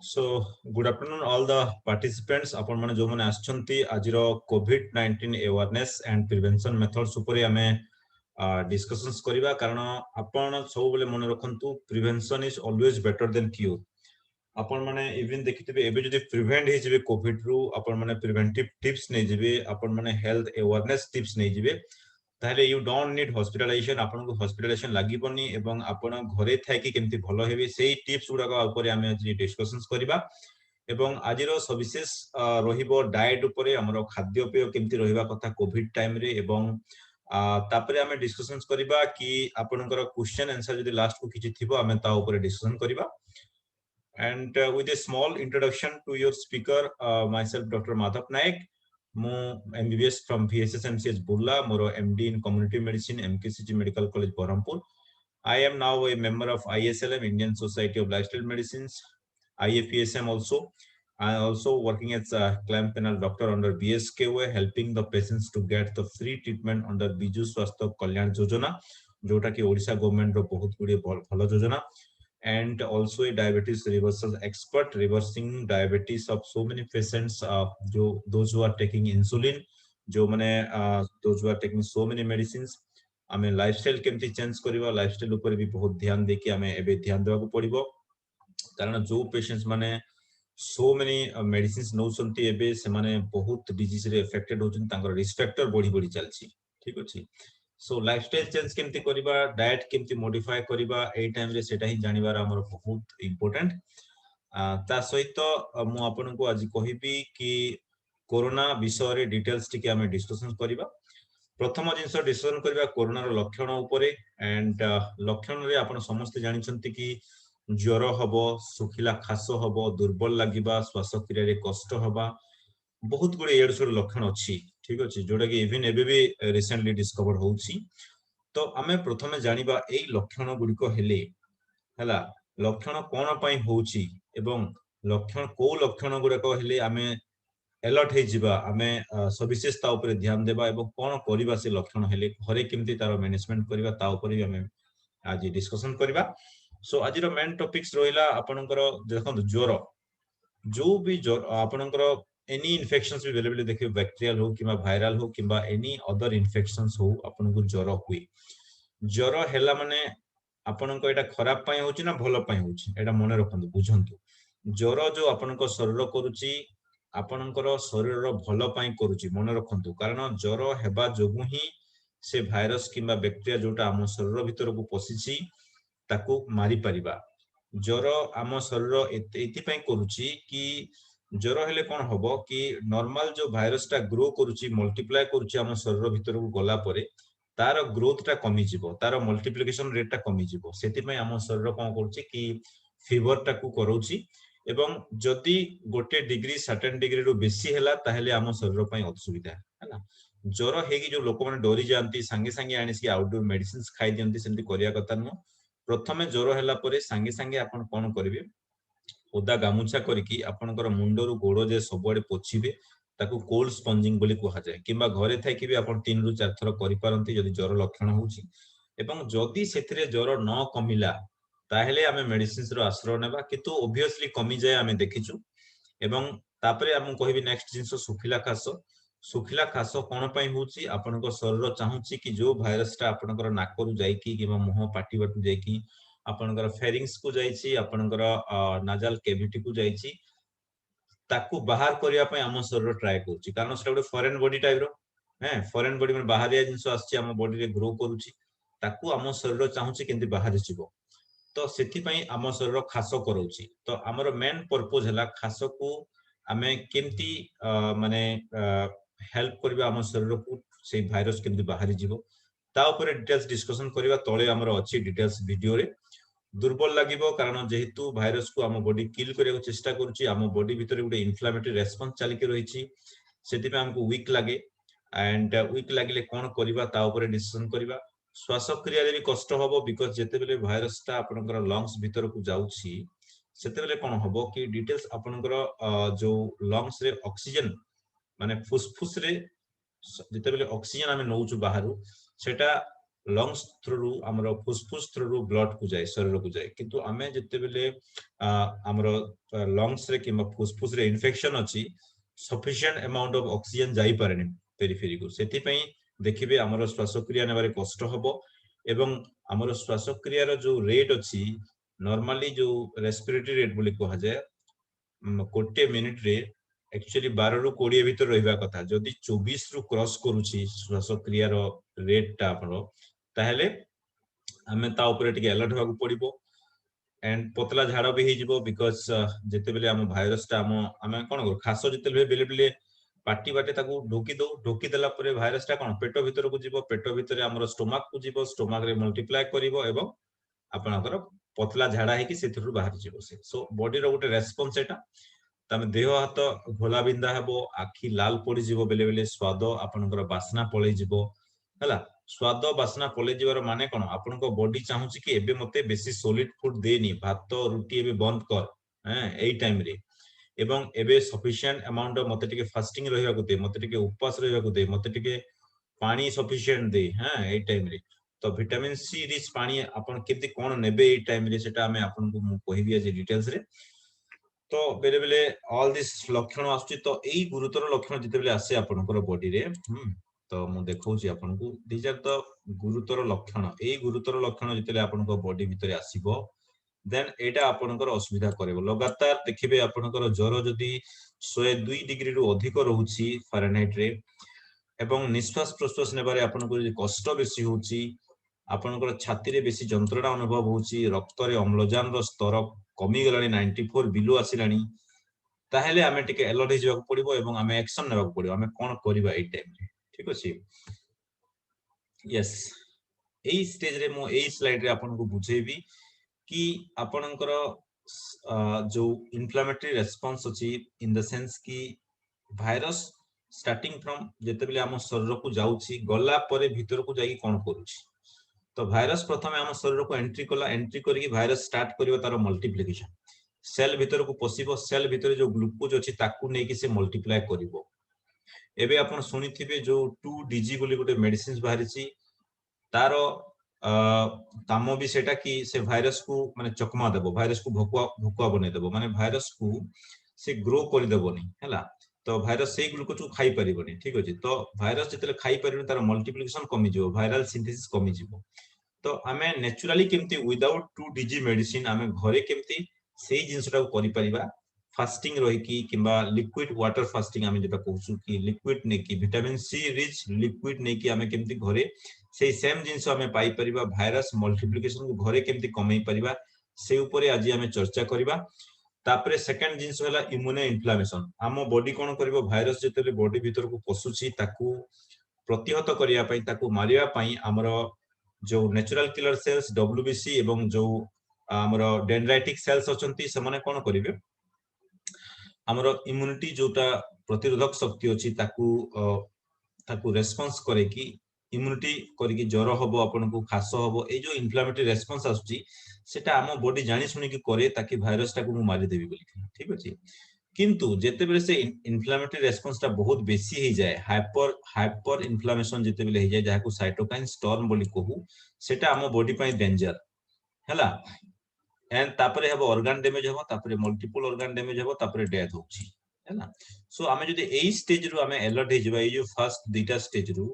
So, good afternoon, all the participants. आपण ମାନେ ଯୋଉମାନେ ଆସିଛନ୍ତି ଆଜିର COVID-19 awareness and prevention methods ଉପରେ ଆମେ discussions କରିବା କାରଣ ଆପଣ ସବୁବେଳେ ମନେ ରଖନ୍ତୁ prevention is always better than cure. ଆପଣ ମାନେ even ଦେଖିଥିବେ ଏବେ ଯଦି ପ୍ରିଭେଣ୍ଟ ହେଇଯିବେ କୋଭିଡ ରୁ ଆପଣ ମାନେ ପ୍ରିଭେଣ୍ଟିଭ ଟିପ୍ସ ନେଇଯିବେ ଆପଣ ମାନେ ହେଲ୍ଥ awareness ଟିପ୍ସ ନେଇଯିବେ ତାହେଲେ ୟୁ ଡୋଣ୍ଟ ନିଡ୍ ହସ୍ପିଟାଲାଇଜେସନ ଆପଣଙ୍କୁ ହସ୍ପିଟାଲାଇଜେସନ ଲାଗିବନି ଏବଂ ଆପଣ ଘରେ ଥାଇକି କେମିତି ଭଲ ହେବେ ସେଇ ଟିପ୍ସ ଗୁଡାକ ଉପରେ ଆମେ ଆଜି ଡିସ୍କସନ୍ସ କରିବା ଏବଂ ଆଜିର ସବିଶେଷ ରହିବ ଡାଏଟ ଉପରେ ଆମର ଖାଦ୍ୟପେୟ କେମିତି ରହିବା କଥା କୋଭିଡ ଟାଇମରେ ଏବଂ ତାପରେ ଆମେ ଡିସ୍କସନ୍ସ କରିବା କି ଆପଣଙ୍କର କ୍ୱେଶ୍ଚନ ଆନ୍ସର ଯଦି ଲାଷ୍ଟକୁ କିଛି ଥିବ ଆମେ ତା ଉପରେ ଡିସ୍କସନ କରିବା and with a small introduction to your speaker myself Dr. Madhav Naik ମୁଁ MBBS from VSSMCH Burla ମୋର MD in Community Medicine MKCG Medical College Berhampur. I am now a member of ISLM Indian Society of Lifestyle Medicines IFPSM also. I am also working as a claim panel doctor under BSKOA helping the patients to get the free treatment under Biju Swasthya Kalyan Yojana जोटा कि Odisha government रो बहुत गुडी भलो योजना and also a diabetes reversal expert reversing diabetes of so many patients those who are taking insulin जो माने those who are taking so many medicines आमे lifestyle केमती change करबा लाइफस्टाइल ऊपर भी बहुत ध्यान देके आमे एबे ध्यान देबा को पड़िबो कारण जो पेशेंट्स माने so many medicines नो संती एबे से माने बहुत डिजीज रे अफेक्टेड होचन तांकर रिस्क फैक्टर बड़ी बड़ी चलची ठीक अछि सो लाइफस्टाइल चेंज केमती करिबा डाइट केमती मॉडिफाई करिबा ए टाइम रे सेटा ही जानिबार हमर बहुत इंपोर्टेंट ता सहित मु आपन को आज कहिबी कि कोरोना विषय रे डिटेल्स टिके हमें डिस्कशन करिबा प्रथम जिंस डिस्कशन करिबा कोरोना रो लक्षण उपरे एंड लक्षण रे आपन समस्त जानि छंती कि ज्वर हबो सुखिला खास हबो दुर्बल लागिबा श्वास क्रिया रे कष्ट हबा बहुत गुडे एडसर लक्षण अछि ठीक अछि जोडा कि इवन एबे भी रिसेंटली डिस्कवर होउछि तो आमे प्रथमे जानिबा एई लक्षण गुडी को हेले हला लक्षण कोन पई होउछि एवं लक्षण को लक्षण गुडा को हेले आमे अलर्ट हे जिबा आमे सविशेषता ऊपर ध्यान देबा एवं कोन करिबा से लक्षण हेले घरे केमती तार मैनेजमेंट करिबा ता ऊपर भी आमे आज डिस्कशन करिबा सो आज रो मेन टॉपिक्स रोइला आपनकर देखन ज्वर जो भी ज्वर आपनकर एनी इन्फेक्शंस भी अवेलेबल देखिए बैक्टीरियल हो किबा वायरल हो किबा एनी अदर इन्फेक्शंस हो आपनको ज्वर हुई ज्वर हैला माने आपनको एटा खराब पई होची ना भलो पई होची एटा मने रखंतु बुझंतु ज्वर जो आपनको शरीर करूची आपनकर शरीर भलो पई करूची मने रखंतु कारण ज्वर हेबा जोगु ही से भाइरस किबा बैक्टीरिया जोटा हम शरीर भीतर को पसिची ताको मारी परिबा ज्वर आम शरीर एति पई करूची कि ज्वर हेले कोन हबो कि नॉर्मल जो भाइरस टा ग्रो करूची मल्टीप्लाई करूची हम शरीर भीतर को गला परे तार ग्रोथ टा कमी जिवो तार मल्टीप्लिकेशन रेट टा कमी जिवो सेति पई हम शरीर कोन करूची कि फीवर टा को करूची एवं जदि गोटे डिग्री सर्टेन डिग्री रो बेसी हैला ताहेले हम शरीर पई असुविधा हैला ज्वर हेगी जो लोक माने डरी जानती संगे संगे आनिसी आउटडोर मेडिसिन्स खाइ दियंती सेमती करिया कथा न प्रथमे ज्वर हैला परे संगे संगे आपण कोन करिवे ओदा गामुछा करिकी आपनकर मुंडरू गोड़ जे सबडे पोछिबे ताकू कोल्ड स्पंजिंग बोली कहा जाय किबा घरे थाई कि भी आपण 3 रु 4 थर करि पारंती जदि ज्वर लक्षण होउची एवं जदि सेथिरे ज्वर न कमिला ताहेले आमे मेडिसिन्स रो आश्रय नेबा किंतु ऑब्वियसली कमी जाय आमे देखिचु एवं तापरे हम कहिबी नेक्स्ट जिंस सुखिला खास कोन पई होउची आपनको शरीर चाहूची कि जो भाइरस टा आपनकर नाकरू जाईकी किबा मुह पाटी बाटू जाईकी आपनकर फेरिंग्स को जाईची आपनकर नाजल कैविटी को जाईची ताकू बाहर करिया पई हम शरीर ट्राई करूची कारण सेटा ଗୋଟେ फॉरेन बॉडी टाइप रो हैं फॉरेन बॉडी में बाहरिया जिंस आछी हम बॉडी रे ग्रो करूची ताकू हम शरीर चाहूची केंति बाहर जिवो तो सेति पई हम शरीर खास करूची तो हमर मेन पर्पस हला खास को हमें केमती माने हेल्प करबा हम शरीर को से भाइरस केमती बाहर जिवो ता ऊपर डिटेल्स डिस्कशन करबा तळे हमर अछि डिटेल्स वीडियो रे दुर्बल लागिबो कारण जेहेतु भाइरस को हम बॉडी किल करिया चेष्टा करूची हम बॉडी भीतर गुटे इन्फ्लेमेटरी रेस्पोंस चली के रहिची सेति पे हमको वीक लागे एंड वीक लागिले कोन करबा ता ऊपर डिस्कशन करबा श्वास क्रिया रे भी कष्ट हबो बिकॉज़ जेते बेले भाइरस ता आपनकर लंग्स भीतर को जाउची सेते बेले कोन हबो कि डिटेल्स आपनकर जो लंग्स रे ऑक्सीजन माने फुसफुस रे जेते बेले ऑक्सीजन हमें नउचु बाहरु सेटा लंग्स थ्रू हमरो फुसफुस थ्रू ब्लड को जाए शरीर को जाए किंतु आमे जते बेले हमरो लंग्स रे किंबा फुसफुस रे इन्फेक्शन अछि सफिशिएंट अमाउंट ऑफ ऑक्सीजन जाई पारेनी पेरिफेरी को सेति पई देखिबे हमरो श्वासक्रिया नेबारे कष्ट हबो एवं हमरो श्वासक्रिया रो जो रेट अछि नॉर्मली जो रेस्पिरेटरी रेट बोली कहा जाय कोटे मिनिट रे एक्चुअली 12 रु 20 भीतर रहिबा कथा जदि 24 रु क्रॉस करूची श्वासक्रिया रो रेट ता आपरो ताहेले हमें ता ऊपर टिके अलर्ट होगा पड़िबो एंड पतला झाड़ भी हो बिकज जिते बेले आम भाइरस टा आम कौन कर खास जिते बेले बेले पाटी बाटे ताको ढोकी देला परे भाइरस टा कौन पेट भीतर को जीवो पेट भीतर हमर स्टोमक को जीवो स्टोमक रे मल्टीप्लाई करिवो एवं आपनकर पतला झाड़ा है कि सेथुरु बाहर जीवो से सो बॉडी रो गोटे रेस्पॉन्स एटा तमे देह हाथ घोला बिंदा हेबो आखि लाल पड़ी जीवो बेले बेले स्वाद आपनकर बासना पळै जीवो हला स्वाद बासना पळै जीवार माने कोन आपनको बॉडी चाहूची कि एबे मते बेसी सॉलिड फूड देनी भात रुटी एबे बंद कर हैं एई टाइम रे एवं एबे सफिशिएंट अमाउंट मते टिके फास्टिंग रहिबा को दे मते टिके उपवास रहिबा को दे मते टिके पानी सफिशिएंट दे हैं एई टाइम रे तो विटामिन सी रिच पानी आपन केते कोन नेबे एई टाइम रे सेटा हमें आपनको मु कहिबी आज डिटेल्स रे तो बेले बेले ऑल दिस लक्षण आसुची तो एई गुरुतर लक्षण जिते बेले आसे आपनकर बॉडी रे तो मु देखौची आपनको दिस आर द गुरुतर लक्षण एई गुरुतर लक्षण जिते आपनको बॉडी भितरे आसीबो देन एटा आपनकर असुविधा करबो लगातार देखिबे आपनकर ज्वर जदी 102 डिग्री रु अधिक रहउची फारेनहाइट रे एवं निश्वास प्रश्वास नेबारे आपनको जदी कष्ट बेसी होउची आपनकर छाती रे बेसी जंत्रणा अनुभव होउची रक्त रे अम्लजान रो स्तर कमी गलानी 94 बिलो आसिलानी ताहेले आमे टिके अलर्ट हो जाबा पड़िबो एवं आमे एक्शन नेबा पड़िबो आमे कोन करबा ए टाइम रे ठीक अछि यस एई स्टेज रे मो एई स्लाइड रे आपनको बुझेबी कि आपनकर जो इन्फ्लेमेटरी रेस्पॉन्स अछि इन द सेंस कि भाइरस स्टार्टिंग फ्रॉम जेते बेले हम शरीर को जाउची गला परे भीतर को जाई कोन करूची तो भाइरस प्रथमे हम शरीर को एंट्री कला एंट्री करी भाइरस स्टार्ट करियो तार मल्टीप्लिकेशन सेल भीतर को पसिबो सेल भीतर जो ग्लूकोज अछि ताकू नै कि से मल्टीप्लाई करिवो एबे आपण सुनिथिबे जो 2DG बोली गोटे मेडिसिन बाहरिची तारो काम भी सेटा कि से भाइरस को माने चकमा देबो भाइरस को भकुआ भकुआ बने देबो माने भाइरस को से ग्रो कर देबोनी हैला तो भाइरस से ग्लूकोज को खाई परिबोनी ठीक अछि तो भाइरस जतले खाई परिबोनी तार मल्टीप्लिकेशन कमी जिवो वायरल सिंथेसिस कमी जिवो तो आमे नेचुरली केमती विदाउट 2DG मेडिसिन आमे घरे केमती सेही जिंसटा को करि परिबा फास्टिंग रही कि किंबा लिक्विड वाटर फास्टिंग आमे जेटा कहउछु कि लिक्विड ने कि विटामिन सी रिच लिक्विड ने कि आमे केमती घरे से सेम जिंस आमे पाई परिबा भाइरस मल्टीप्लिकेशन को घरे केमती कमई परिबा से ऊपर आज आमे चर्चा करिबा तापरे सेकंड जिंस होला इम्यूनो इन्फ्लेमेशन आम बॉडी कोन करबो भाइरस जेतेले बॉडी भीतर को पसुची ताकू प्रतिहत करिया पई ताकू मारिया पई हमरो जो नेचुरल किलर सेल्स डब्ल्यूबीसी एवं जो हमरो डेंड्राइटिक सेल्स अछंती से माने कोन करिवे हमरो इम्यूनिटी जोटा प्रतिरोधक शक्ति अछि ताकू रेस्पॉन्स करे कि इम्यूनिटी करिकि ज्वर हबो आपन को खास हबो ए जो इन्फ्लेमेटरी रेस्पॉन्स आसुची सेटा हम बॉडी जानि सुनि कि करे ताकि भाइरस टाकू मु मारि देबी बोली ठीक अछि किंतु जेते बेले से इन्फ्लेमेटरी रेस्पॉन्स ता बहुत बेसी हे जाय हाइपर इन्फ्लेमेशन जेते बेले हे जाय जाहाकू साइटोकाइन स्टॉर्म बोली कहू सेटा हम बॉडी पई डेंजर हैला एंड तापरे हबो ऑर्गन डैमेज हबो तापरे मल्टीपल ऑर्गन डैमेज हबो तापरे डेथ होची हैला सो आमे जदि एई स्टेज रु आमे अलर्ट हे जबा ए जो फर्स्ट दुईटा स्टेज रु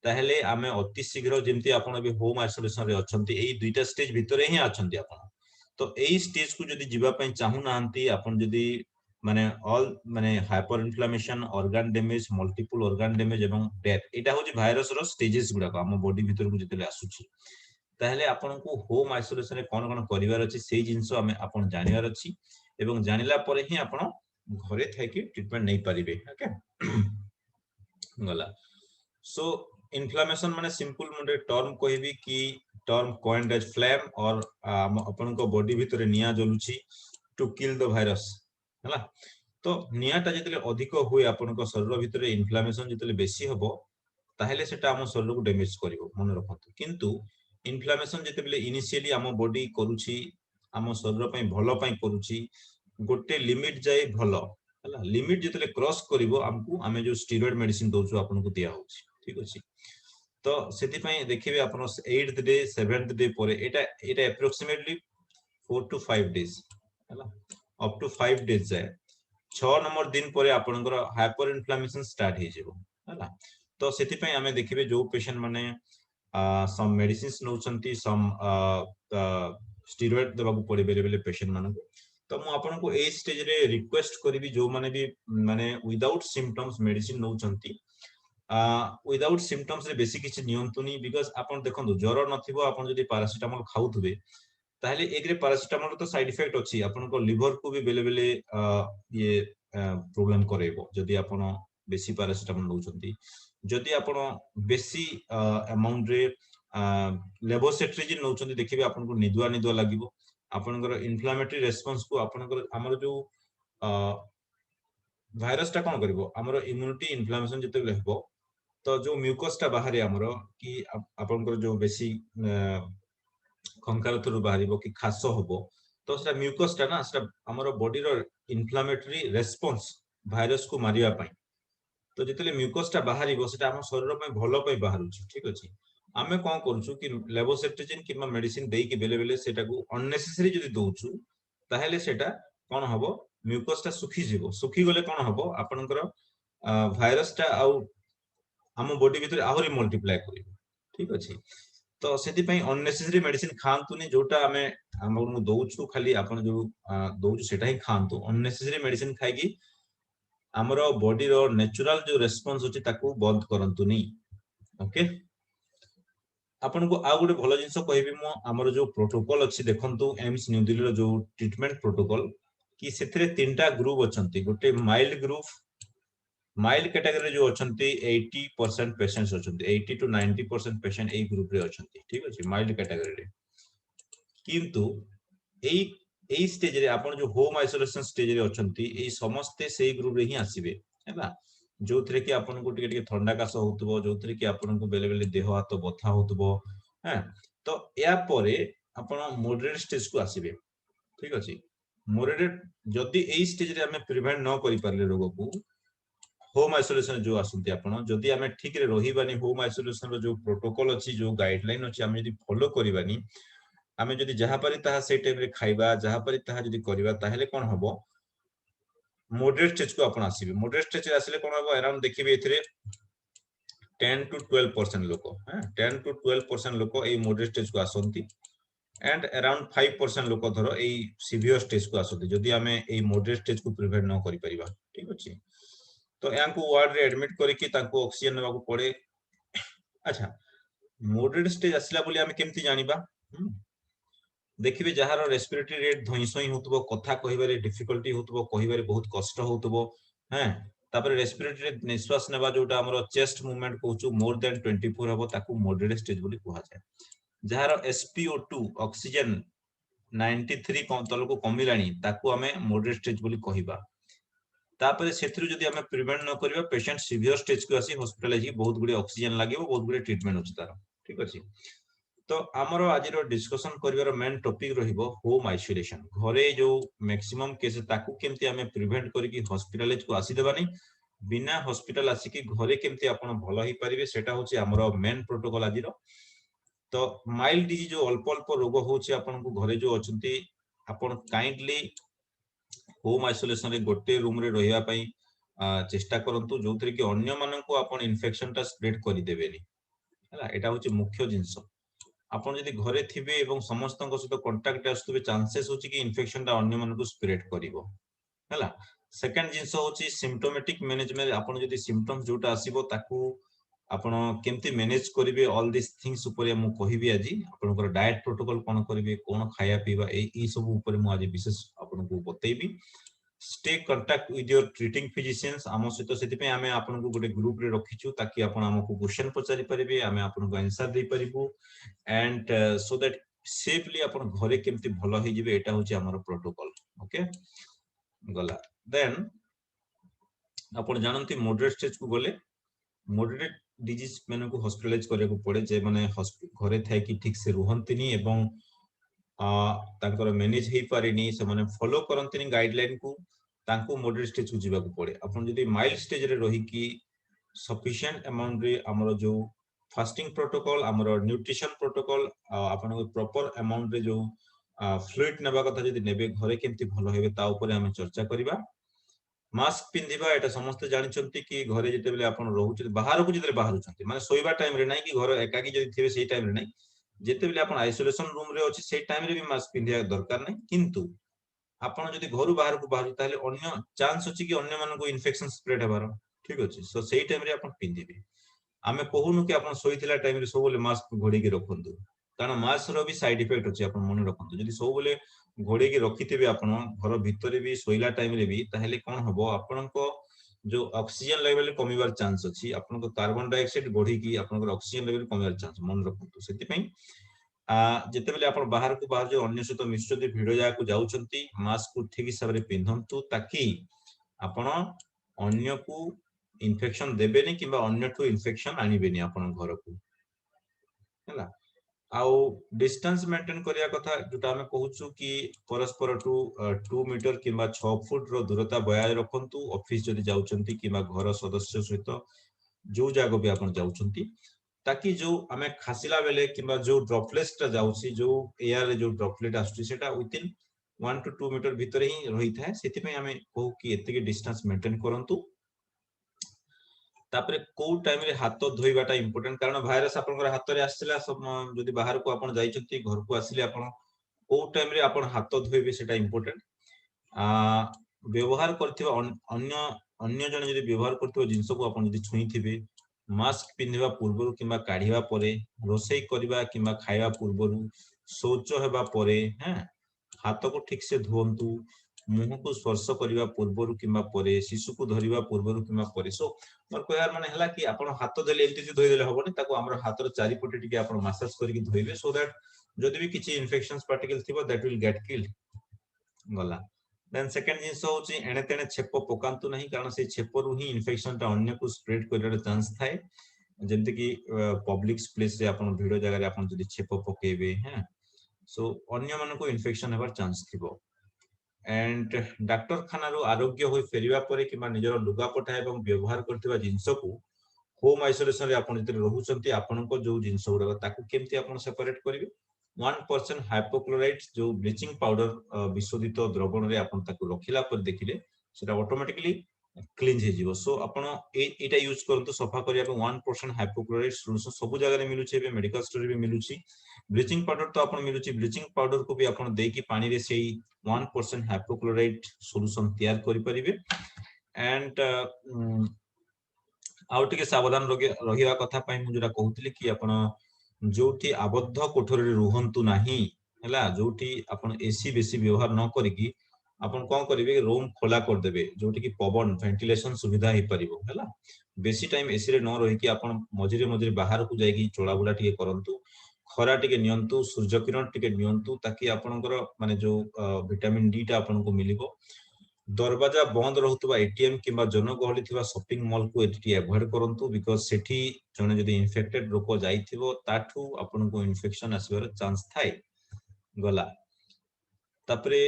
ताहेले आमे अति शीघ्र जेमति आपण बे होम आइसोलेशन रे अछंती एई दुईटा स्टेज भितरे ही अछंती आपण तो एई स्टेज को जदि जिबा पई चाहू नाहंती आपण जदि माने ऑल माने hyper inflammation organ damage multiple organ damage एवं डेथ एटा होची भाइरस रो स्टेजेस गुडा हम बॉडी भीतर को जतले आसुची ताहले आपण को होम आइसोलेशन रे कोन कोन करिवार अछि सेही जिंस हमें आपण जानिवार अछि एवं जानिला परे ही आपण घरे थाई कि ट्रीटमेंट नै परिबे ओके गला सो इन्फ्लेमेशन माने सिंपल मुंडे टर्म कहबी कि टर्म कॉइन्ड एज फ्लेम और अपन को बॉडी भीतर निया जलुची टू किल द वायरस हला तो नियाटा जतले अधिक हुए अपन को शरीर भीतर इन्फ्लेमेशन जतले बेसी हबो ताहेले सेटा हम शरीर को डैमेज करिवो मन रखतो किंतु इन्फ्लेमेशन जते बेले इनिशियली हम बॉडी करूची हम शरीर पई भलो पई करूची गोटे लिमिट जाय भलो हला लिमिट जतले क्रॉस करिवो हमकु हमें जो स्टेरॉइड मेडिसिन दोछु आपन को दिया होची ठीक अछि तो सेति देखिए आपण 8th डे 7th डे पर एटा अप्रोक्सीमेटली 4 to 5 days हैला अप टू 5 days जाए 6 नंबर दिन पर आपनकर हाइपर इन्फ्लेमेशन स्टार्ट हे जेबो हैला तो सेति आमे देखिबे जो पेशेंट माने सम मेडिसिन्स नौचंती सम स्टेरॉइड देबाकू पड़े बेले बेले पेशेंट मानकू तो मु आपनको ए स्टेज रे रिक्वेस्ट करबी जो माने भी माने विदाउट सिम्पटम्स मेडिसिन नौचंती विदाउट सिम्पटम्स रे बेसी किछि नियंतुनी बिकॉज आपण देखंतु ज्वर नथिबो आपण जदी पैरासिटामोल खाउथबे ताहले एकरे पैरासिटामोल तो साइड इफेक्ट अछि आपनको लिवर को भी बेले बेले ये प्रॉब्लम करेबो जदी आपण बेसी पैरासिटामोल नौचंती जदि आपण बेसी अमाउंट रे लेवोसेट्रिजिन नौचंती देखिबे आपनको निदुआ निदुआ लागिबो आपनकर इन्फ्लेमेटरी रेस्पॉन्स को आपनकर हमर जो भाइरस टा कोन करबो हमर इम्यूनिटी इन्फ्लेमेशन जते रहबो तो जो म्यूकस टा बाहर हमर कि आपनकर जो बेसी खंकार थरु बाहरिबो कि खास होबो तो सेटा म्यूकस टा ना सेटा हमर बॉडी रो इन्फ्लेमेटरी रेस्पॉन्स भाइरस को मारिया पई तो जितले म्यूकस टा बाहरिबो सेटा हम शरीर पई भलो पई बाहरुची ठीक अछि आमे कोन करछु कि लेवोसेट्रिजिन किबा मेडिसिन देई कि बेले बेले सेटा को अननेसेसरी जदी दोछु ताहेले सेटा कोन हबो म्यूकस टा सुखी गले कोन हबो आपनकर भाइरस टा आउ हम बॉडी भीतर आहुरी मल्टीप्लाई करिबो ठीक अछि तो सेति पई अननेसेसरी मेडिसिन खांतुनी जोटा आमे हमनु दोछु खाली आपन जो दोछु सेटा ही खांतु अननेसेसरी मेडिसिन खाइकी हमरो बॉडी रो नेचुरल जो रेस्पॉन्स होची ताकू बंद करंतुनी ओके आपन को आ गुटे भलो जिंस कहबी मो हमरो जो प्रोटोकॉल अछि देखंतु एम्स न्यू दिल्ली रो जो ट्रीटमेंट प्रोटोकॉल कि सेथरे तीनटा ग्रुप अछंती गुटे माइल्ड ग्रुप माइल्ड कैटेगरी जो अछंती 80% पेशेंट्स अछंती 80 to 90% पेशेंट ए ग्रुप रे अछंती ठीक अछि माइल्ड कैटेगरी रे किंतु एई स्टेज रे आपण जो होम आइसोलेशन स्टेज रे अछंती एई समस्ते सेई ग्रुप रे ही आसीबे हैबा जो थरे कि आपण को टिके ठंडा कास होतबो जो थरे कि आपण को बेले बेले देह हाथ बथा होतबो हैं तो या परे आपण मॉडरेट स्टेज को आसीबे ठीक अछि मॉडरेट जदी एई स्टेज रे हमें प्रिवेंट न करि परले रोग को होम आइसोलेशन जो आसुंती आपण जदी हमें ठीक रे रहिबानी होम आइसोलेशन रो जो प्रोटोकॉल अछि जो गाइडलाइन अछि हमें जदी फॉलो करिबानी आमे जदी जहा परि ताहा से टाइम रे खाइबा जहा परि ताहा जदी करिबा ताहेले कोन हबो मॉडरेट स्टेज को आपण आसीबे मॉडरेट स्टेज आसीले कोन हबो अराउंड देखिबे एथिरे 10 to 12% लोक हैं 10 to 12% लोक ए मॉडरेट स्टेज को आसंती एंड अराउंड 5% लोक धरो ए सीवियर स्टेज को आसंती जदी हमें ए मॉडरेट स्टेज को प्रिवेंट न करि परिबा ठीक अछि तो यांको वार्ड रे एडमिट करि कि ताको ऑक्सीजन नेबा को पड़े अच्छा मॉडरेट स्टेज आसिला बोली हमें केमति जानिबा देखिबे जहार रेस्पिरेटरी रेट धइसई होतबो कथा कहिबारे डिफिकल्टी होतबो कहिबारे बहुत कष्ट होतबो हैं तापर रेस्पिरेटरी निश्वास नेबा जोटा हमरो चेस्ट मूवमेंट कहउछु मोर देन 24 हबो ताकू मॉडरेट स्टेज बोली कहआ जाय जहार SpO2 ऑक्सीजन 93 तल को कमिलानी ताकू हमें मॉडरेट स्टेज बोली कहिबा तापर सेथरु जदी हमें प्रिवेंट न करिबा पेशेंट सीवियर स्टेज को आसी हॉस्पिटलाइज बहुत गुडी ऑक्सीजन लागिबो बहुत गुडी ट्रीटमेंट होछि तार ठीक अछि तो आमरो आज डिस्कशन करिवार मेन टॉपिक रहिबो होम आइसोलेशन घरे जो मैक्सिमम केस ताकू केमती हमें प्रिवेंट करिकि हॉस्पिटलाइज को आसी देबानी बिना हॉस्पिटल आसिकि घरे केमती आपण भलो ही परिबे सेटा होछि हमरो मेन प्रोटोकॉल आज तो माइल्ड डिजीज जो अल्प अल्प रोग होछि आपण को घरे जो अछंती आपण काइंडली होम आइसोलेशन रे गोटे रूम रे रहिया पई चेष्टा करंतु जोथरे कि अन्य मानन को आपण इन्फेक्शन टा स्प्रेड करि देबेनी हला एटा होछि मुख्य जिंस आपण जदी घरे थिबे एवं समस्त सहित कांटेक्ट आसुबे चांसेस होछि कि इन्फेक्शन ता अन्य मन को स्प्रेड करिवो हला सेकंड जिंस होछि सिम्प्टोमेटिक मैनेजमेंट आपण जदी सिम्पटम्स जोटा आसीबो ताकू आपण केमती मैनेज करिवे ऑल दिस थिंग्स ऊपर मु कहिबी आजी आपनकर डाइट प्रोटोकॉल कोन करिवे कोन खाया पीवा ए सब ऊपर मु आज विशेष आपन को बतैबी stay contact with your treating physicians आम सहित सेति पे आमे आपन को गोटे ग्रुप रे रखिछु ताकि आपन हमको क्वेश्चन पचारि परिबे आमे आपन को आंसर दे परिबु एंड सो दैट सेफली आपन घरे केमती भलो हे जिवे एटा होची हमर प्रोटोकॉल ओके गला देन आपन जानंती मॉडरेट स्टेज को गले मॉडरेट डिजीज मेन को हॉस्पिटलाइज करे को पड़े जे माने घरे थाय कि ठीक से रुहंतिनी एवं तांकर मैनेज हे पारिनी से माने फॉलो करंतिनी गाइडलाइन को तांको मॉडरेट स्टेज को जीवा को पड़े अपन जदी माइल्ड स्टेज रे रही कि सफिशिएंट अमाउंट रे हमरो जो फास्टिंग प्रोटोकॉल हमरो न्यूट्रिशन प्रोटोकॉल आपन प्रॉपर अमाउंट रे जो फ्लूइड नेबा कथा जदि नेबे घरे केमती भलो हेबे ता ऊपर हम चर्चा करिबा। मास्क पिंधिबा एटा समस्त जानिचंती कि घरे जते बेले आपण रहउछ बाहर को जते बाहर छथि माने सोइबा टाइम रे नै कि घर एकाकी जदि थिबे सेही टाइम रे नै जते बेले आपण आइसोलेशन रूम रे अछि सेही टाइम रे भी मास्क पिंधिया दरकार नै किंतु आपण जदि घरु बाहर को बाहर ताले अन्य चांस अछि कि अन्य मानको इन्फेक्शन स्प्रेड हेबार ठीक अछि सो सेही टाइम रे आपण पिंधिबे। आमे कहूनु कि आपण सोइथिला टाइम रे सब बेले मास्क घोड़ी के रखंतु कारण मास्क रो भी साइड इफेक्ट अछि आपण मन रखंतु जदि सब बेले घोड़ी के रखिथिबे आपण घर भितरे भी सोइला टाइम रे भी ताहेले कोन हबो आपनको जो ऑक्सीजन लेवल कमिबार चांस अछि आपनको कार्बन डाइऑक्साइड बढ़ी कि आपनको ऑक्सीजन लेवल कमिबार चांस मन रखंतु सेति पई जेते बेले आपण बाहर को बाहर जो अन्य सहित मिश्रित भिड़ जाया को जाउछंती मास्क को ठीक हिसाब रे पिंधंतु ताकि आपण अन्य को इन्फेक्शन देबेनी किबा अन्य ठो इन्फेक्शन आनिबेनी आपण घर को हैला। आउ डिस्टेंस मेंटेन करिया कथा जोटा हमें कहूछु कि परस्पर टू 2 मीटर किबा 6 फुट रो दूरता बयाय रखंतु ऑफिस जदि जाउछंती किबा घर सदस्य सहित जो जागो भी आपण जाउछंती ताकि जो हमें खासिला बेले किबा जो ड्रॉपलेट्स ता जाउसी जो एयर रे जो ड्रॉपलेट आसुची सेटा विथिन 1 टू 2 मीटर भीतर ही रही थाए सेति पे हमें कहू कि एते के डिस्टेंस मेंटेन करंतु। तापरे को टाइम रे हाथ धोइबाटा इंपोर्टेंट कारण भाइरस आपनकर हाथ रे आसिला सब जदि बाहर को आपण जाइछंती घर को आसिले आपण को टाइम रे आपण हाथ धोइबे सेटा इंपोर्टेंट। व्यवहार करथिबा अन्य अन्य जने जदि व्यवहार करथिबा जिंस को आपण जदि छुईथिबे मास्क पिंधिबा पूर्वरु किबा काढिबा परे रोसई करबा किबा खाइबा पूर्वरु शौच हेबा परे हैं हाथ को ठीक से धोंतु मुंह को स्पर्श करबा पूर्वरु किबा परे शिशु को धरिबा पूर्वरु किबा परे सो मोर कहयार माने हला कि आपण हाथ देले एंती धोइ देले हबनी ताको हमर हाथ रो चारि पटे टिके आपण मसाज करके धोइबे सो दैट जदि भी किछि इन्फेक्शंस पार्टिकल थिबो दैट विल गेट किल्ड गला। देन सेकंड जिंस होची एने तेने छेप पकांतु नहीं कारण से छेपरु ही इन्फेक्शन ता अन्य को स्प्रेड करबार चांस थाए जेंति कि पब्लिक प्लेस रे आपण भिडो जगह रे आपण जदि छेप पकेबे हैं सो अन्य मन को इन्फेक्शन हेबार चांस थिबो। एंड डॉक्टर खाना रो आरोग्य होई फेरिबा परे किबा निजर लुगा पठा एवं व्यवहार करथिबा जिंस को होम आइसोलेशन रे आपण जते रहउचंती आपण को जो जिंस उडा ताकू केमती आपण सेपरेट करिवे 1% हाइपोक्लोराइट जो ब्लीचिंग पाउडर विशोधित द्रवण रे आपण ताकू रखिला पर देखिले सेटा ऑटोमेटिकली क्लीन हे जीवो सो आपण एटा यूज करंतु सफा करिया पे 1% हाइपोक्लोराइट सॉल्यूशन सब जगह रे मिलुची बे मेडिकल स्टोर रे मिलुची ब्लीचिंग पाउडर तो आपण मिलुची ब्लीचिंग पाउडर को भी आपण देकी पानी रे सेही 1% हाइपोक्लोराइट सॉल्यूशन तैयार करि परिबे। एंड आउ टिके सावधान रहिवा कथा पई मु जरा कहउतली कि आपण जोठी आबद्ध कोठरी रे रुहंतु नाही हला जोठी आपण एसी बेसी व्यवहार न करिकी आपण कोन करिवे रूम खोला कर देबे जोठी कि पवन वेंटिलेशन सुविधा हे परिबो हला बेसी टाइम एसी रे न रही कि आपण मझिरे मझिरे बाहर को जाई कि चोला बुला टिके करंतु खरा टिके नियंतु सूर्य किरण टिके नियंतु ताकि आपनकर माने जो विटामिन डी टा आपन को मिलिबो। दरवाजा बंद रहउतबा एटीएम किबा जनगहली थिबा शॉपिंग मॉल को एटी अवॉइड करंतु बिकॉज़ सेठी जने जदी इन्फेक्टेड लोक जाइथिबो ताठू आपन को इन्फेक्शन आसीबार चांस थाए गला। तापरे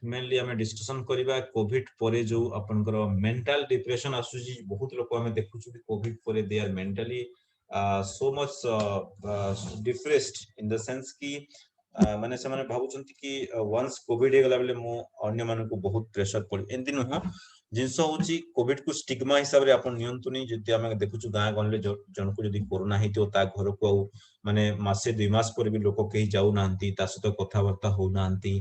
मेनली हमें डिस्कशन करिबा कोविड परे जो आपनकर मेंटल डिप्रेशन आसुची बहुत लोक हमें देखुछु कि कोविड परे they are mentally so much depressed in the sense कि माने से माने भाबुचंती कि वंस कोविड हे गला बेले मो अन्य माने को बहुत प्रेशर पड़ी एंदी न जिंस होची कोविड को स्टिग्मा हिसाब रे अपन नियंत्रण जति हमें देखुछु गां गनले जन को जदी कोरोना हेतियो ता घर को माने मासे 2 मास पर भी लोक कहि जाउ नांती ता सतो कथा वार्ता हो नांती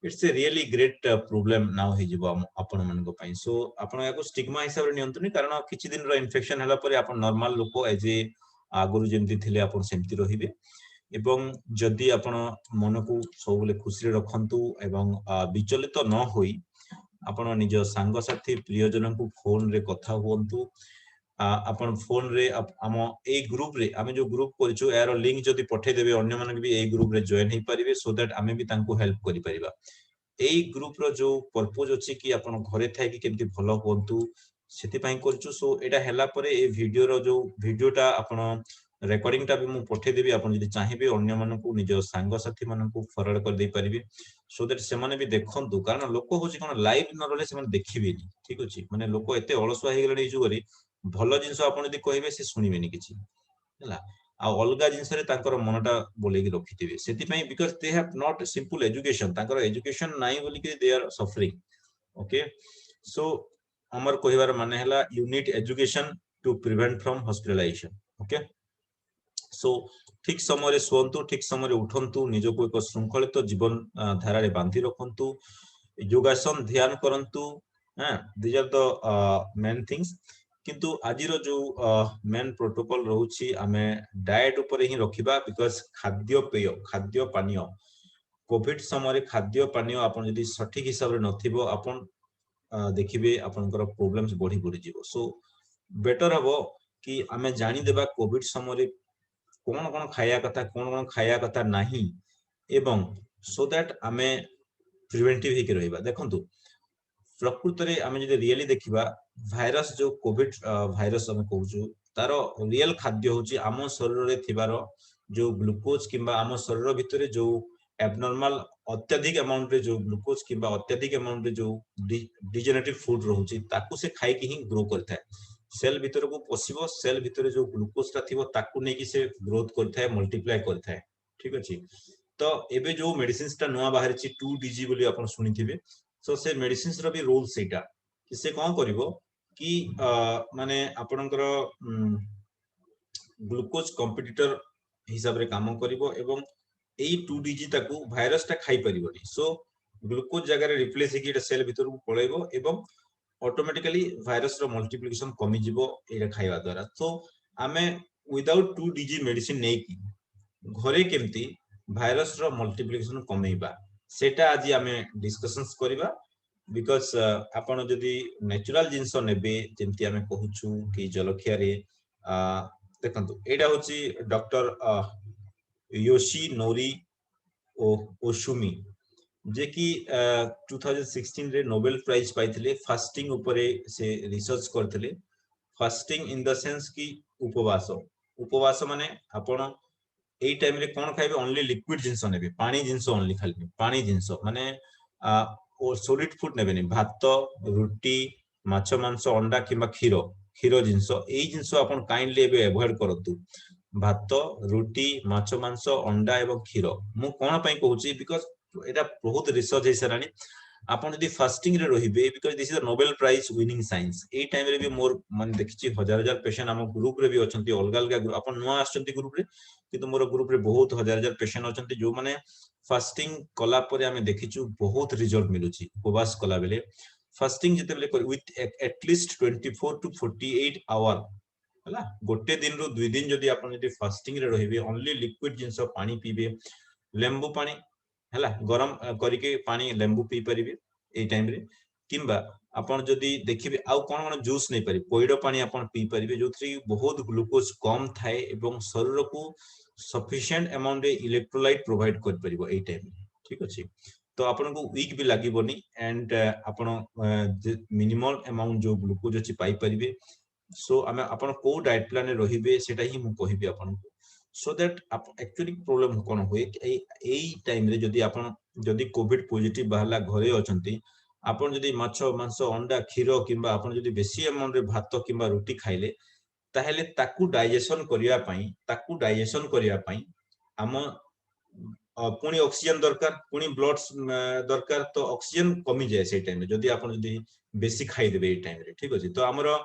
it's a really great problem now हे जिवो आपण मन को पई सो आपण याको स्टिग्मा हिसाब रे नियंत्रण कारण किछि दिन रो इन्फेक्शन हला पर आपण नॉर्मल लोक एज ए आगुरु जेमति थिले आपण सेमति रहिबे एवं जदि आपण मन को सबले खुशी रखंतु एवं विचलित न होई आपण निज सांग साथी प्रियजन को फोन रे कथा हुंतु आपण फोन रे हम ए ग्रुप रे हम जो ग्रुप करछु यार लिंक जदि पठे देबे अन्य मन भी ए ग्रुप रे जॉइन हे परिबे सो दैट हमें भी तांको हेल्प करि परिबा। ए ग्रुप रो जो पर्पस अछि कि आपण घरे थाई कि केमति भलो होंतु सेति पई करछु सो एटा हला परे ए वीडियो रो जो वीडियोटा आपण रेकॉर्डिंग टा भी मु पठे देबी आपण जदि चाहिबे अन्य मन को निज सांग साथी मन को फरवर्ड कर दे परिबे सो दैट से माने भी देखंतु कारण लोक होची कोन लाइव न रहले से माने देखिबेनी ठीक अछि माने लोक एते अलसुआ हे गेले जुगरी भलो जिंस आपण जदि कहिबे से सुनिबेनी किछि ହେଲା आ अलगा जिनस रे ताकर मनटा बोलेकी रखिथिबे सेति पई because they have not simple education ताकर एजुकेशन नाही बोली कि they are suffering okay so हमर कहिबार माने हला you need education to prevent from hospitalisation okay so ठीक समय शुंतु ठीक समय उठंतु निजको एक श्रृंखलित जीवन धारा रे बांधी रखंतु योगासन ध्यान करंतु these are the main things किंतु आजिर जो मेन प्रोटोकॉल रहउछि आमे डाइट ऊपर ही रखिबा बिकॉज़ खाद्य पानीय कोविड समय खाद्य पानीय आपण जदी सठिक हिसाब रे नथिबो आपण देखिबे आपनकर प्रॉब्लम्स बढ़ी बढ़ी जीवो सो बेटर हबो कि आमे जानि देबा कोविड समय कौन कौन खाया कथा कौन कौन खाया कथा नहीं एवं सो दैट आमे प्रिवेंटिव ही के रहिबा देखंतु प्रकृत रे आमे जदि रियली देखिबा भाइरस जो कोविड भाइरस हम कहूछु तारो रियल खाद्य होची आम शरीर रे थिबारो जो ग्लूकोज किंबा आम शरीर भितरे जो एबनॉर्मल अत्यधिक अमाउंट रे जो ग्लूकोज किंबा अत्यधिक अमाउंट रे जो डिजेनरेटिव फूड रहउची ताकू से खाई कि ही ग्रो करथाय सेल भितर को पसिबो सेल भितर जो ग्लूकोज ता थिबो ताकू नै कि से ग्रोथ करथाय मल्टीप्लाई करथाय ठीक अछि तो एबे जो मेडिसिन्स ता नुवा बाहर छि 2DG बोली आपण सुनिथिबे सो से मेडिसिन्स रो भी रोल सेटा कि से कोन करिवो कि माने आपणकर ग्लूकोज कॉम्पिटिटर हिसाब रे काम करिवो एवं एई 2DG ताकू भाइरस ता खाई परिबोनी सो ग्लूकोज जगह रे रिप्लेस हे कि सेल भितर को पळेबो एवं ऑटोमेटिकली भाइरस रो मल्टीप्लिकेशन कमी जिवो एरा खाइबा द्वारा तो आमे विदाउट 2DG मेडिसिन नै की घरे केमती भाइरस रो मल्टीप्लिकेशन कमेइबा सेटा आज आमे डिस्कशंस करिबा बिकॉज़ आपण जदी नेचुरल जिंस नेबे जेमती आमे कहूछु कि जलखिया रे देखंतु एडा होची डॉक्टर योशी नोरी ओशुमी जे कि 2016 रे नोबेल प्राइज पाइथिले फास्टिंग ऊपर से रिसर्च करथिले फास्टिंग इन द सेंस कि उपवास उपवास माने आपण एई टाइम रे कोन खाइबे ओनली लिक्विड जिंस नेबे पानी जिंस ओनली खाली पानी जिंस माने ओ सॉलिड फूड नेबेनी भात रुटी माछ मांस अंडा किबा खीरो खीरो जिंस एई जिंस आपण काइंडली एबे अवॉइड करतु भात रुटी माछ मांस अंडा एवं खीरो मु कोन पई कहूची बिकॉज़ एटा बहुत रिसर्च है सरानी आपण जदी फास्टिंग रे रहिबे because this is a Nobel prize winning science ए टाइम रे भी मोर मन देखिची हजार हजार पेशेंट हम ग्रुप रे भी अछंती अलग अलग ग्रुप आपण नुवा आछंती ग्रुप रे किंतु मोर ग्रुप रे बहुत हजार हजार पेशेंट अछंती जो माने फास्टिंग कला परे हमें देखिछु बहुत रिजल्ट मिलुची उपवास कला बेले फास्टिंग जते बेले विथ एटलीस्ट 24 टू 48 आवर हला गोटे दिन रो दुई दिन जदी आपण जदी फास्टिंग रे रहिबे ओनली लिक्विड जिंस पानी पीबे लेंबू पानी हला गरम करके पानी लेंबू पी परिबे ए टाइम रे किंबा आपण जदी देखिबे आउ कोन कोन जूस नै पारि पोइडो पानी आपण पी परिबे जोथि बहुत ग्लूकोज कम थाए एवं शरीर को सफिशिएंट अमाउंट रे इलेक्ट्रोलाइट प्रोवाइड कर परिबो ए टाइम ठीक अछि तो आपण को वीक भी लागिबोनी एंड आपण मिनिमल अमाउंट जो ग्लूकोज अछि पाई परिबे सो आमे आपण को डाइट प्लान रे रहिबे सेटा ही मु कहिबे आपण को सो दैट एक्चुअली प्रॉब्लम कोन होय एई टाइम रे जदी आपण जदी कोविड पॉजिटिव बाहला घरे अछंती आपण जदी माछ मांस अंडा खीरो किंबा आपण जदी बेसी अमाउंट रे भात किंबा रोटी खाइले ताहेले ताकू डाइजेशन करिया पई हम पुनी ऑक्सीजन दरकार पुनी ब्लड दरकार तो ऑक्सीजन कमी जाय से टाइम रे जदी आपण जदी बेसी खाइ देबे ए टाइम रे ठीक अछि तो हमरो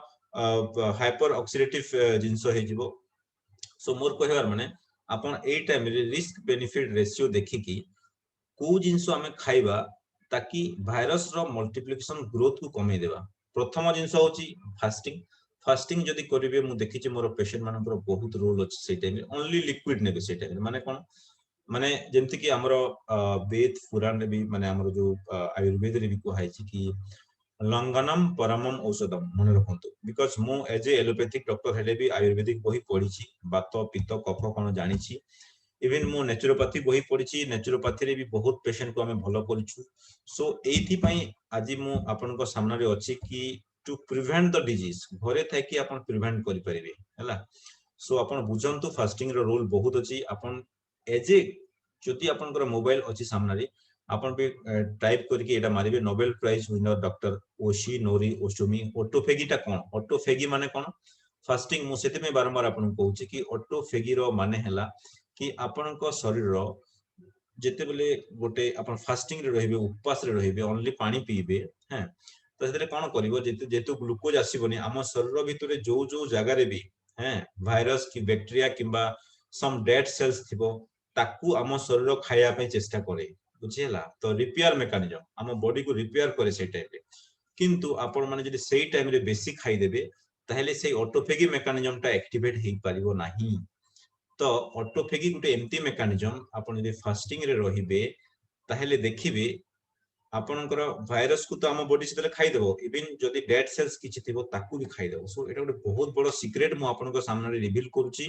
हाइपर ऑक्सीडेटिव जिंस हे जिवो सो मोर कहबार माने आपण ए टाइम रे रिस्क बेनिफिट रेशियो देखि कि को जिंस हमें खाइबा ताकि भाइरस रो मल्टीप्लिकेशन ग्रोथ को कमे देबा प्रथम जिंस होची फास्टिंग फास्टिंग जदी करिवे मु देखि जे मोर पेशेंट मानकर बहुत रोल अछि से टाइम ओनली लिक्विड नेबे से टाइम माने कोन माने जेमति कि हमरो वेद पुराण रे भी माने हमरो जो आयुर्वेद रे भी कहै छी कि लंगनम परमम औषधम मन रखंतु बिकॉज़ मु एज ए एलोपैथिक डॉक्टर हेले भी आयुर्वेदिक बही पढी छी बात पित्त कफ कोन जानि छी इवन मु नेचुरोपैथी बही पढी छी नेचुरोपैथी रे भी बहुत पेशेंट को हमें भलो करिछु सो एथि पई आज मु आपन को सामने रे अछि कि टू प्रिवेंट द डिजीज घरे थाई कि आपन प्रिवेंट करि परिबे हला सो आपन बुझंतु फास्टिंग रो रोल बहुत अछि आपन एज ए जति आपनकर मोबाइल अछि सामने रे आपण भी टाइप करके एटा मारिबे Nobel prize winner doctor Yoshinori Ohsumi ऑटोफेगीटा कोन ऑटोफेगी माने कोन फास्टिंग मु सेते में बारंबार आपन कहूची कि ऑटोफेगी रो माने हला कि आपन को शरीर रो जेते बेले गोटे आपन फास्टिंग रे रहिबे उपवास रे रहिबे ओनली पानी पीबे हैं तो सेते कोन करिवो जेतु ग्लूकोज आसीबनी आम शरीर भितरे जो जो जगह रे भी हैं भाइरस की बैक्टीरिया किंबा सम डेड सेल्स थिबो ताकू आम शरीर खाया पे चेष्टा करे बुझिला तो रिपेयर मेकानिज्म आम बॉडी को रिपेयर करे से टाइम रे किंतु आपण माने जदि सेई टाइम रे बेसी खाई देबे ताहेले सेई ऑटोफेगी मेकानिज्म टा एक्टिवेट हेई परिबो नाही तो ऑटोफेगी गुटे एमती मेकानिज्म आपण जदि फास्टिंग रे रहिबे ताहेले देखिबे आपनकर भाइरस को तो आम बॉडी से खाई देबो इवन जदि डेड सेल्स किछि थिबो ताकू भी खाई देबो सो एटा गुटे बहुत बड़ सीक्रेट मु आपनको सामने रिवील करूची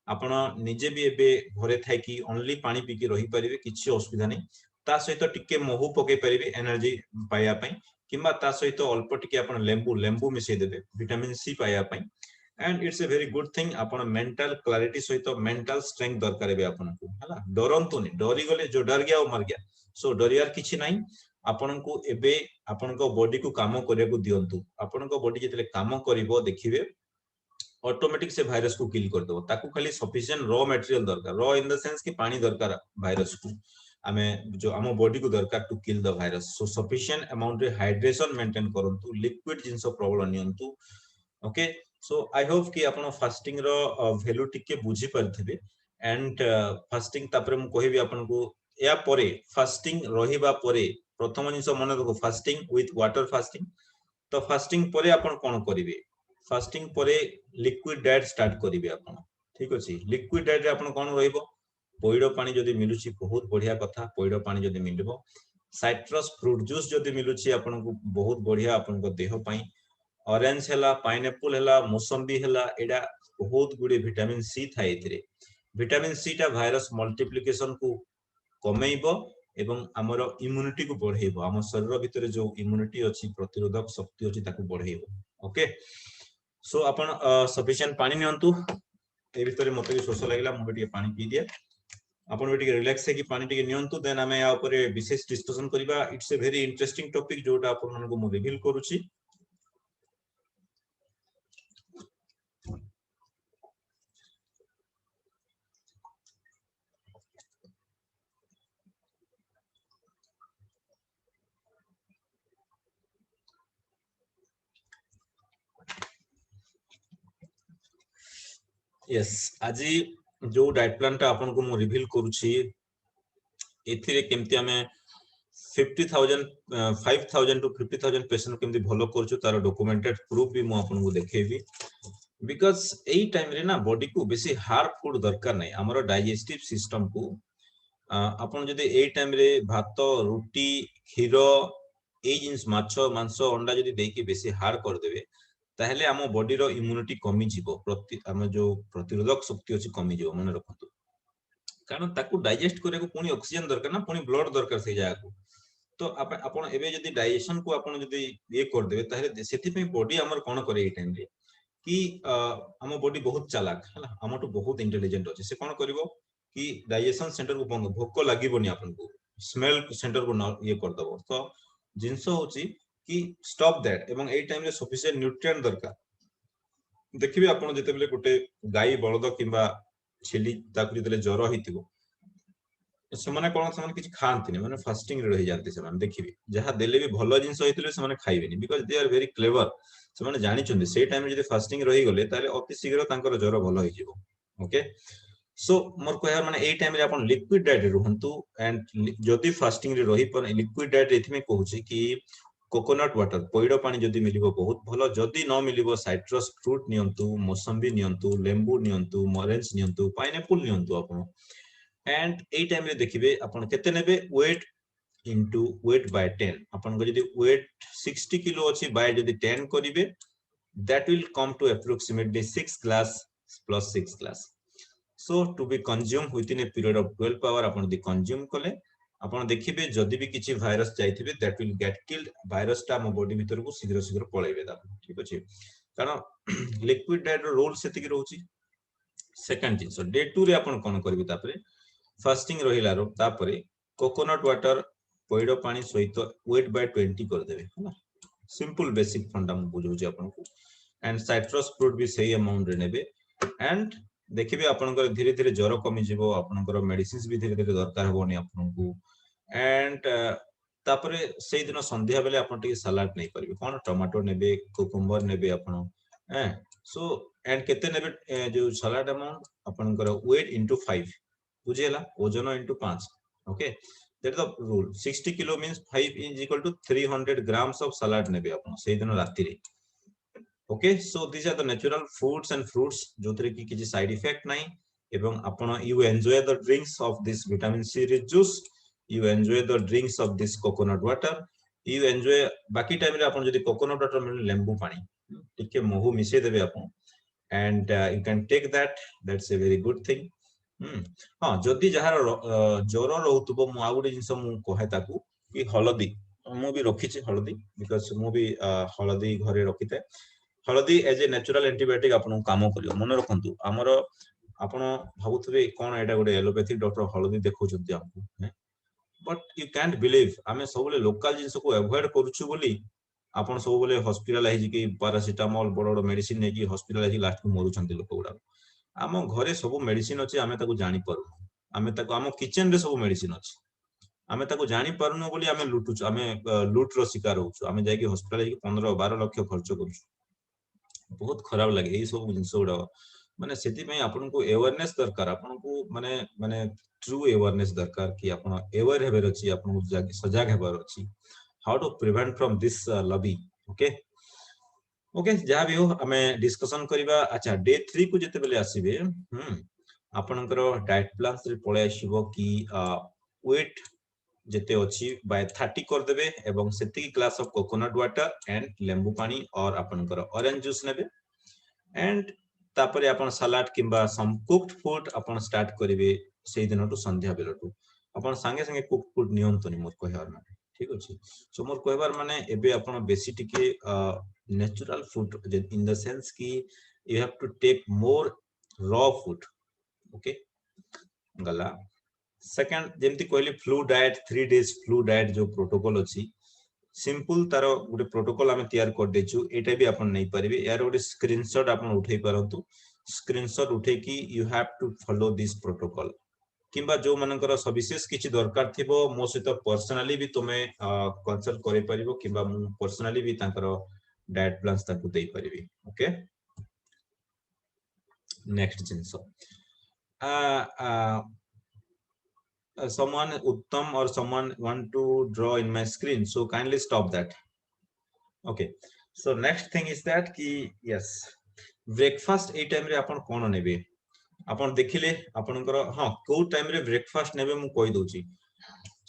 आपण निजे भी एबे घरे थाई कि ओनली पानी पी के रही परिबे किछि असुविधा नै ता सहित टिके महू पके परिबे एनर्जी पाया पई किंबा ता सहित अल्प टिके आपण लेंबू लेंबू मिसै देबे विटामिन सी पाया पई and it's a very good thing आपण मेंटल क्लैरिटी सहित मेंटल स्ट्रेंथ दरकार बे आपनको हला डरंतुनी डरी गले जो डर गया ओ मर गया सो डरियार किछि नै आपनको एबे आपनको बॉडी को काम करिया को दियंतु आपनको बॉडी जेतले काम करिवो देखिबे ऑटोमेटिक से भाइरस को किल कर दो ताकू खाली सफिशिएंट रॉ मटेरियल दरकार रॉ इन द सेंस कि पानी दरकार भाइरस को हमें जो आम बॉडी को दरकार to kill the virus so sufficient amount रे हाइड्रेशन मेंटेन करंतु लिक्विड जिंस प्रॉब्लम नियंतु ओके सो आई होप कि आपण फास्टिंग रो वैल्यू टिके बुझी परथिबे एंड फास्टिंग तापरे मु कहिबी आपण को या परे फास्टिंग रहिबा परे प्रथम जिंस मन रखो फास्टिंग विथ वाटर फास्टिंग तो फास्टिंग परे आपण कोन करिवे फास्टिंग परे लिक्विड डाइट स्टार्ट करिवे आपण ठीक अछि लिक्विड डाइट रे आपण कोन रहिबो पइडो पानी जदि मिलुची बहुत बढ़िया कथा पइडो पानी जदि मिलबो साइट्रस फ्रूट जूस जदि मिलुची आपण को बहुत बढ़िया आपण को देह पई ऑरेंज हला पाइनएप्पल हला मौसम्बी हला एडा बहुत गुडी विटामिन सी थाए इतरे विटामिन सी टा भाइरस मल्टीप्लिकेशन को कमेइबो एवं हमर इम्यूनिटी को बढ़ेइबो हम शरीर भितरे जो इम्यूनिटी अछि प्रतिरोधक शक्ति अछि ताकू बढ़ेइबो ओके सो आपण सफिशिएंट पानी नियंतु ए भितरे मते भी शोष लागला मु भी पानी पी दिए आपण भी रिलैक्स है कि पानी टिके नियंतु देन हमें या ऊपर विशेष डिस्कशन करिबा it's a very interesting topic जोटा आपण मन को मु रिवील करूची यस आज जो डाइट प्लान टा आपन को मु रिवील करूची एथिरे केमती हमें 50,000 5,000 टू 50,000 पेशेंट केमती भलो करछु तार डॉक्यूमेंटेड प्रूफ भी मु आपन को देखेबी बिकॉज़ एई टाइम रे ना बॉडी को बेसी हार्ड फूड दरकार नै हमरो डाइजेस्टिव सिस्टम को आपन जदि एई टाइम रे भात रोटी खीरो एई जिंस माछ मांस अंडा जदि देकी बेसी हार्ड कर देबे ताहले हम बॉडी रो इम्यूनिटी कमी जीवो प्रति हम जो प्रतिरोधक शक्ति अछि कमी जीवो मन रखंतु कारण ताकू डाइजेस्ट करे को पुनी ऑक्सीजन दरकार ना पुनी ब्लड दरकार से जाया को तो आपण एबे जदि डाइजेशन को आपण जदि ये कर देबे ताहले सेति पे बॉडी हमर कोन करे ए टाइम रे कि हम बॉडी बहुत चालाक हला हम तो बहुत इंटेलिजेंट अछि से कोन करबो कि डाइजेशन सेंटर को बंद भोक लागीबोनी आपन को स्मेल सेंटर को ये कर दबो तो जिंस होची कि स्टॉप दैट एवं ए टाइम रे सफिशिएंट न्यूट्रिएंट दरकार देखिबे आपण जते बेले गोटे गाई बळद किबा छेली ताकु जते ज्वर हितिबो से माने कोन से माने किछ खांतिनी माने फास्टिंग रे रहि जानते से माने देखिबे जहा देले भी भलो जिंस होइतले से माने खाइबेनी because they are very clever से माने जानि चंदी से टाइम जते फास्टिंग रहि गले ताले अति शीघ्र तांकर ज्वर भलो होई जिवो ओके सो मोर कहया माने ए टाइम रे आपण लिक्विड डाइट रहंतु एंड जदी फास्टिंग रे रहि पर लिक्विड डाइट एथि में कहूची कि कोकोनट वाटर पइडो पानी जदी मिलिबो बहुत भलो जदी न मिलिबो साइट्रस फ्रूट नियंतु मौसम्बी नियंतु लेंबू नियंतु ऑरेंज नियंतु पाइनएप्पल नियंतु आपण एंड ए टाइम रे देखिबे आपण केते नेबे वेट इनटू वेट बाय 10 आपण को जदी वेट 60 किलो अछि बाय जदी 10 करिवे that will come to approximately 6 glass plus 6 glass so to be consumed within a period of 12 hour आपण दि कंज्यूम कले आपण देखिबे जदी भी किछि वायरस जाइथिबे that will get killed virus ता हम बॉडी भीतर को शीघ्र शीघ्र पळैबे दा ठीक अछि कारण लिक्विड डाइट रो रोल सेति की रहउची सेकंड थिंग सो डे 2 रे आपण कोन करबे तापरे फास्टिंग रहिला रो तापरे कोकोनट वाटर पइडो पानी सहित वेट बाय 20 कर देबे हला सिंपल बेसिक फंडा हम बुझौ छी आपन को एंड साइट्रस फ्रूट भी सही अमाउंट रे नेबे एंड देखिबे आपनकर धीरे धीरे ज्वर कमी जिवो आपनकर मेडिसिन्स भी धीरे धीरे दरकार होनी आपनकू एंड तापरे सेही दिन संध्या बेले आपन टिके सलाड नै परिबे कोन टमाटो नेबे कुकुम्बर नेबे आपन हैं सो एंड केते नेबे जो सलाड अमाउंट आपनकर वेट इनटू 5 बुझेला ओजन into 5 okay that the rule 60 kilo means 5 is equal to 300 grams of salad नेबे आपन सेही दिन राती रे okay so this are the natural foods and fruits जोतरे की किछि साइड इफेक्ट नाही एवं आपण you enjoy the drinks of this vitamin C rich juice you enjoy the drinks of this coconut water you enjoy बाकी time रे आपण जदी कोकोनट वाटर मिले लेंबू पानी टिके महू मिसे देबे आपण and you can take that's a very good thing हां जदी जहार ज्वर रहउतबो मु आ गुडे जिंस मु कहे ताकू कि हळदी मु भी रखी छी हळदी बिकॉज़ मु भी हळदी घरे रखिते हळदी एज ए नेचुरल एंटीबायोटिक आपन काम करियो मन रखंतु हमर आपन भाबुथबे कोन एटा गुडे एलोपैथिक डॉक्टर हळदी देखौचंती आपको बट यू कैंट बिलीव आमे सबले लोकल जिंस को अवॉइड करूछु बोली आपन सबले हॉस्पिटलाइज की पैरासिटामोल बड़ बड़ मेडिसिन ने की हॉस्पिटलाइज लास्ट को मरुचंती लोक गुडा आम घरे सब मेडिसिन अछि आमे ताको जानि पारु आमे ताको आम किचन रे सब मेडिसिन अछि आमे ताको जानि पारुनो बोली आमे लुटुछु आमे लूट रो शिकार होछु आमे जाय की हॉस्पिटलाइज 15-12 लाख खर्च करूछु बहुत खराब लगे ये सब जिंस गुडा माने सेति में आपन को अवेयरनेस दरकार आपन को माने माने ट्रू अवेयरनेस दरकार कि आपन अवेयर हेबर अछि आपन को सजग हेबर अछि how to prevent from this लबी ओके ओके जहा भी हो हमें डिस्कशन करिबा अच्छा डे 3 को जते बेले आसीबे आपनकर डाइट प्लान रे पळे आसीबो कि वेट जते अछि बाय 30 कर देबे एवं सेति glass of coconut water and लेंबू पानी और आपनकर ऑरेंज जूस नेबे एंड तापरे आपन सलाड किंबा सम कुक्ड फूड आपन स्टार्ट करिवे सेही दिन टू संध्या बेलटू आपन संगे संगे कुक्ड फूड नियंतनी मोर कहबार माने ठीक अछि सो मोर कहबार माने एबे आपन बेसी टिके natural food in the sense कि you have to take more raw food okay गला सेकंड जेमति कहली flu diet 3 days flu diet जो प्रोटोकॉल अछि सिंपल तारो गुटे प्रोटोकॉल आमे तैयार कर देछु एटा भी आपन नै परिबे यार गुटे स्क्रीनशॉट आपन उठै परंतु स्क्रीनशॉट उठै कि you have to follow this protocol किंबा जो मनकर सविशेष किछि दरकार थिबो मो सहित पर्सनली भी तुमे कंसल्ट करि परिबो किंबा मु पर्सनली भी तांकर डाइट प्लान्स ताकू देई परिबी ओके नेक्स्ट जिंस someone uttam or someone want to draw in my screen so kindly stop that okay so next thing is that ki yes breakfast A time रे आपण कोन नेबे आपण देखिले आपनकर हां को टाइम रे ब्रेकफास्ट नेबे मु कहि दोची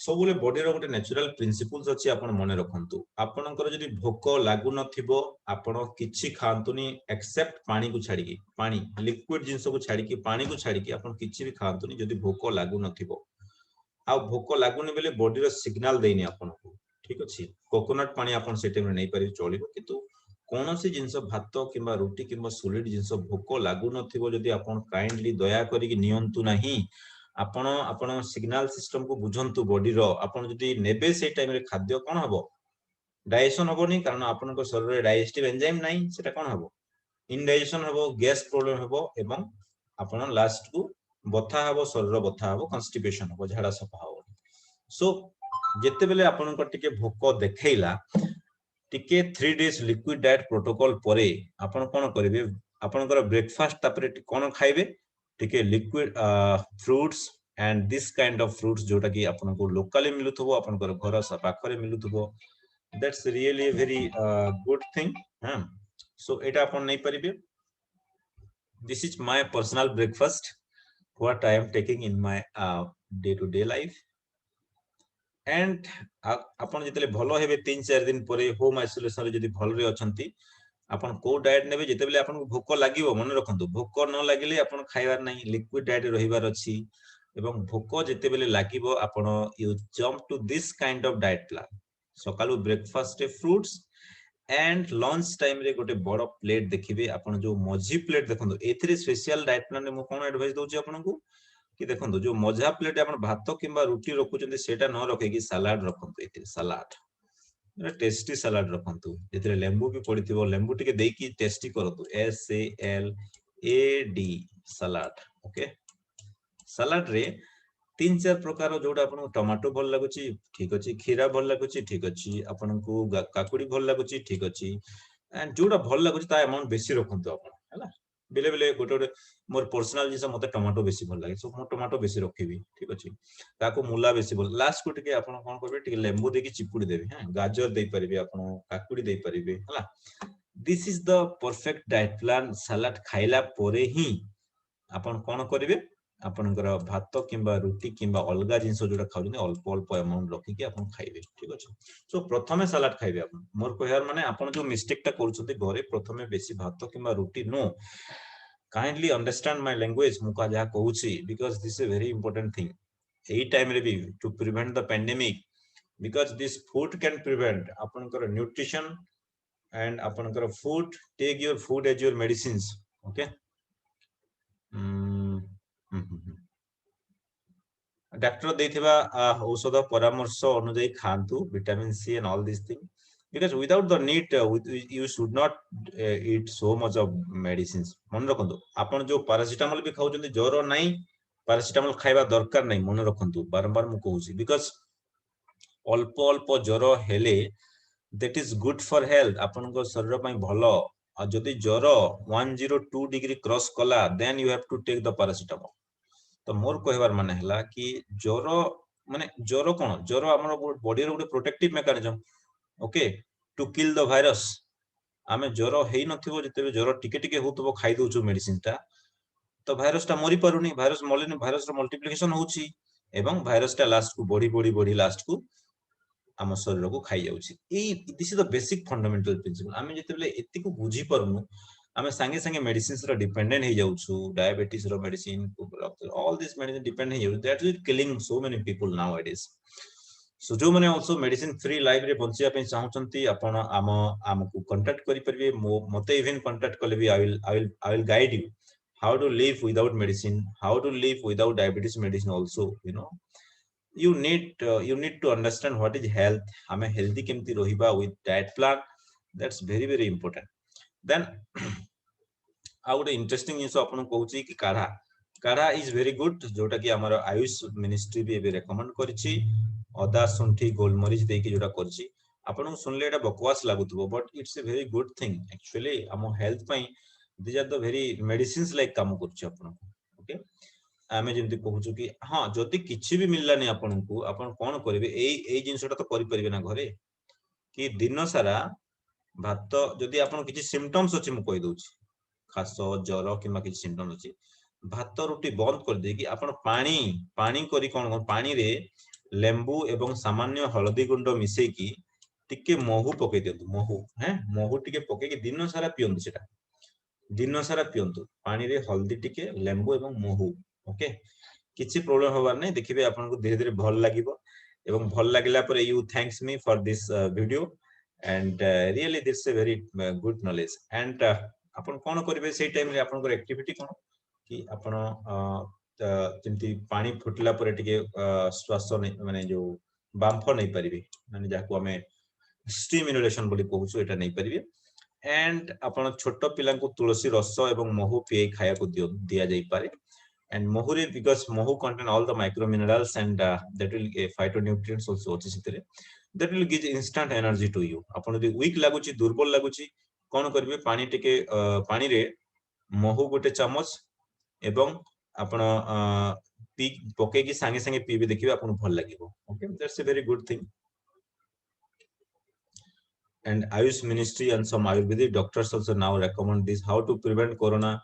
सबले बॉडी रो गोटे नेचुरल प्रिंसिपल्स अछि आपण मने रखंतु आपनकर जदी भोक लागु नथिबो आपण किछि खांतुनी एक्सेप्ट पानी को छाडी की पानी लिक्विड जिंस को छाडी की पानी को छाडी की आपण किछि भी खांतुनी जदी भोक लागु नथिबो आ भोक लागुनी बेले बॉडी रो सिग्नल देनी आपण को ठीक अछि कोकोनट पानी आपण से टाइम रे नै पारि चलिबो किंतु कोनोसी जिंस भात किंबा रोटी किंबा सॉलिड जिंस भोक लागु नथिबो जदी आपण काइंडली दया करी कि नियंतु नाही आपण आपण सिग्नल सिस्टम को बुझंतु बॉडी रो आपण जदी नेबे से टाइम रे खाद्य कोन हबो डाइजेशन हबोनी कारण आपण को शरीर रे डाइजेस्टिव एंजाइम नाही सेटा कोन हबो इनडाइजेशन हबो गैस प्रॉब्लम हबो एवं आपण लास्ट को बथा हबो शरीर बथा हबो कॉन्स्टिपेशन हबो झाड़ा सफा हबो सो जते बेले आपण को टिके भोक देखैला टिके 3 डेज लिक्विड डाइट प्रोटोकॉल परे आपण कोन करिवे आपनकर ब्रेकफास्ट तापरे कोन खाइबे टिके liquid fruits and this kind of fruits जोटा कि आपन को लोकली मिलुथबो आपनकर घर पाखरे मिलुथबो that's really very good thing हां सो एटा आपन नै परिबे this is my personal breakfast what I am taking in my day to day life and आपन जतले भलो हेबे 3-4 दिन परे होम आइसोलेशन रे जदी भल रे अछंती आपन को डाइट नेबे जते बेले आपन भोक लागिवो मन रखंतु भोक न लागिले आपन खाइबार नै लिक्विड डाइट रहिबार अछि एवं भोक जते बेले लागिवो आपन you jump to this kind of diet plan सकालु ब्रेकफास्ट रे फ्रूट्स एंड लंच टाइम रे गोटे बड़ प्लेट देखिबे आपन जो मझी प्लेट देखंतु एथिरे स्पेशल डाइट प्लान रे मो कोन एडवाइस दोची आपन को कि देखंतु जो मझा प्लेट आपन भात किंबा रोटी रखुचंदी सेटा न रखे कि सलाड रखंतु एथिरे सलाड टेस्टी सलाड रखंतु जेतरे लेंबू भी पड़िथिबो लेंबू टिके देकी टेस्टी करतु SALAD सलाड ओके सलाड रे 3-4 प्रकार जोटा आपन टमाटो भल लागुची ठीक अछि खीरा भल लागुची ठीक अछि आपन को काकुडी भल लागुची ठीक अछि एंड जोटा भल लागुची ता अमाउंट बेसी रखंतु आपन हैला बेले बेले गोटे गोटे मोर पर्सनल जिस मते टमाटो बेसी भल लागे सो मो टमाटो बेसी रखिबी ठीक अछि ताको मुला बेसी भल लास्ट को टिके आपन कोन करबे टिके लेंबू देकी चिपुडी देबे हां गाजर देई परिबे आपन काकुडी देई परिबे हैला this is the perfect diet plan salad खाइला परे ही आपन कोन करिवे आपनकर भात किंबा रुटी किंबा अलगा जिंस जोटा खाउनी अल्प अल्प अमाउंट रखी कि आपन खाइबे ठीक अछि सो प्रथमे सलाड खाइबे आपन मोर कहयार माने आपन जो मिस्टेक ता करूछथि घरे प्रथमे बेसी भात किंबा रुटी no kindly understand my language मुका जहा कहूची because this is a very important thing एई टाइम रे भी to prevent the pandemic because this food can prevent आपनकर nutrition and आपनकर food take your food as your medicines okay doctor देथिबा औषध परामर्श अनुଯାयी खांतु vitamin C and all this thing because without the need you should not eat so much of medicines मन रखंतु आपण जो पैरासिटामोल भी खाउछन्ती ज्वर नाही पैरासिटामोल खाइबा दरकार नाही मन रखंतु बारंबार मु कहूची because अल्प अल्प ज्वर हेले that is good for health आपण को शरीर पई भलो आ जदी ज्वर 102 डिग्री क्रॉस कला then you have to take the paracetamol तो मोर कहबार माने हला कि ज्वर माने ज्वर कोन ज्वर हमर बॉडी रो गुटे protective mechanism okay to kill the virus आमे ज्वर हेई नथिबो जते ज्वर टिके टिके होतबो खाइ दोछु मेडिसिन ता तो वायरस टा मरि पारुनी वायरस मलिन वायरस रो मल्टीप्लिकेशन होउची एवं वायरस टा लास्ट को बॉडी बॉडी बॉडी लास्ट को आम शरीर को खाइ जाउची ए this is the basic fundamental principle आमे जते बेले एति को बुझी परनु आमे संगे संगे मेडिसिन्स रो डिपेंडेंट हे जाउछु डायबिटीज रो medicine all this medicine depend हे जाउ that is killing so many people now it is so जो माने आल्सो मेडिसिन फ्री लाइफ रे बंचिया पे चाहउचंती आपण आमको कांटेक्ट करि परबे मते इवन कांटेक्ट करले भी I will guide you how to live without medicine how to live without diabetes medicine also you need to understand what is health hame healthy kemti rohiba with diet plan that's very very important then आ गोटे interesting जिंस आपन कहूची कि काढ़ा काढ़ा is very good जोटा कि हमर Ayush ministry भी एबे रेकमेंड करछि अदा सुंठी गोलमरीच देकी जोटा करछि आपन सुनले एटा बकवास लागुतबो but it's a very good thing actually हम हेल्थ पई this are the very medicines like काम करछि आपन ओके आमे जेंति कहूछु कि हां जति किछि भी मिललानी आपन को आपन कोन करिवे एई जिंसटा तो करि परिबे ना घरे कि दिन सारा भात जदि आपन किछि सिम्पटम्स अछि मु कहि दोछि खास ज्वर किंबा किछि सिम्पटम्स अछि भात रुटी बंद कर दे कि आपण पानी पानी करी कोन पानी रे लेंबू एवं सामान्य हळदी गुंड मिसै कि टिके महू पके दियंतु महू हैं महू टिके पके कि दिन सारा पियंतु सेटा दिन सारा पियंतु पानी रे हल्दी टिके लेंबू एवं महू ओके किछि प्रॉब्लम होबार नै देखिबे आपन को धीरे धीरे भल लागिबो एवं भल लागिला पर you thanks me for this video and really this A very good knowledge and आपन कोन करिवे सेई टाइम रे आपन को एक्टिविटी कोन कि आपण जेमती पानी फुटला परे टिके श्वास माने जो बांफ नै परिबे माने जाको हमें स्टीम इनहेलेशन बोली कहूछु एटा नै परिबे एंड आपण छोटो पिला को तुलसी रस एवं महू पिए खाया को दिया जाई पारे and mohuri because mohu contain all the micro minerals and that will phytonutrients also ଅଛି ସେଥିରେ that will give instant energy to you आपण ଯଦି weak लागुची दुर्बल लागुची कोन करबे पानी टिके पानी रे महू गोटे चम्मच एवं आपण पी पके की संगे संगे पीबे देखिबे आपण भल लागिवो okay that's a very good thing and Ayush ministry and some ayurvedic doctors also now recommend this how to prevent corona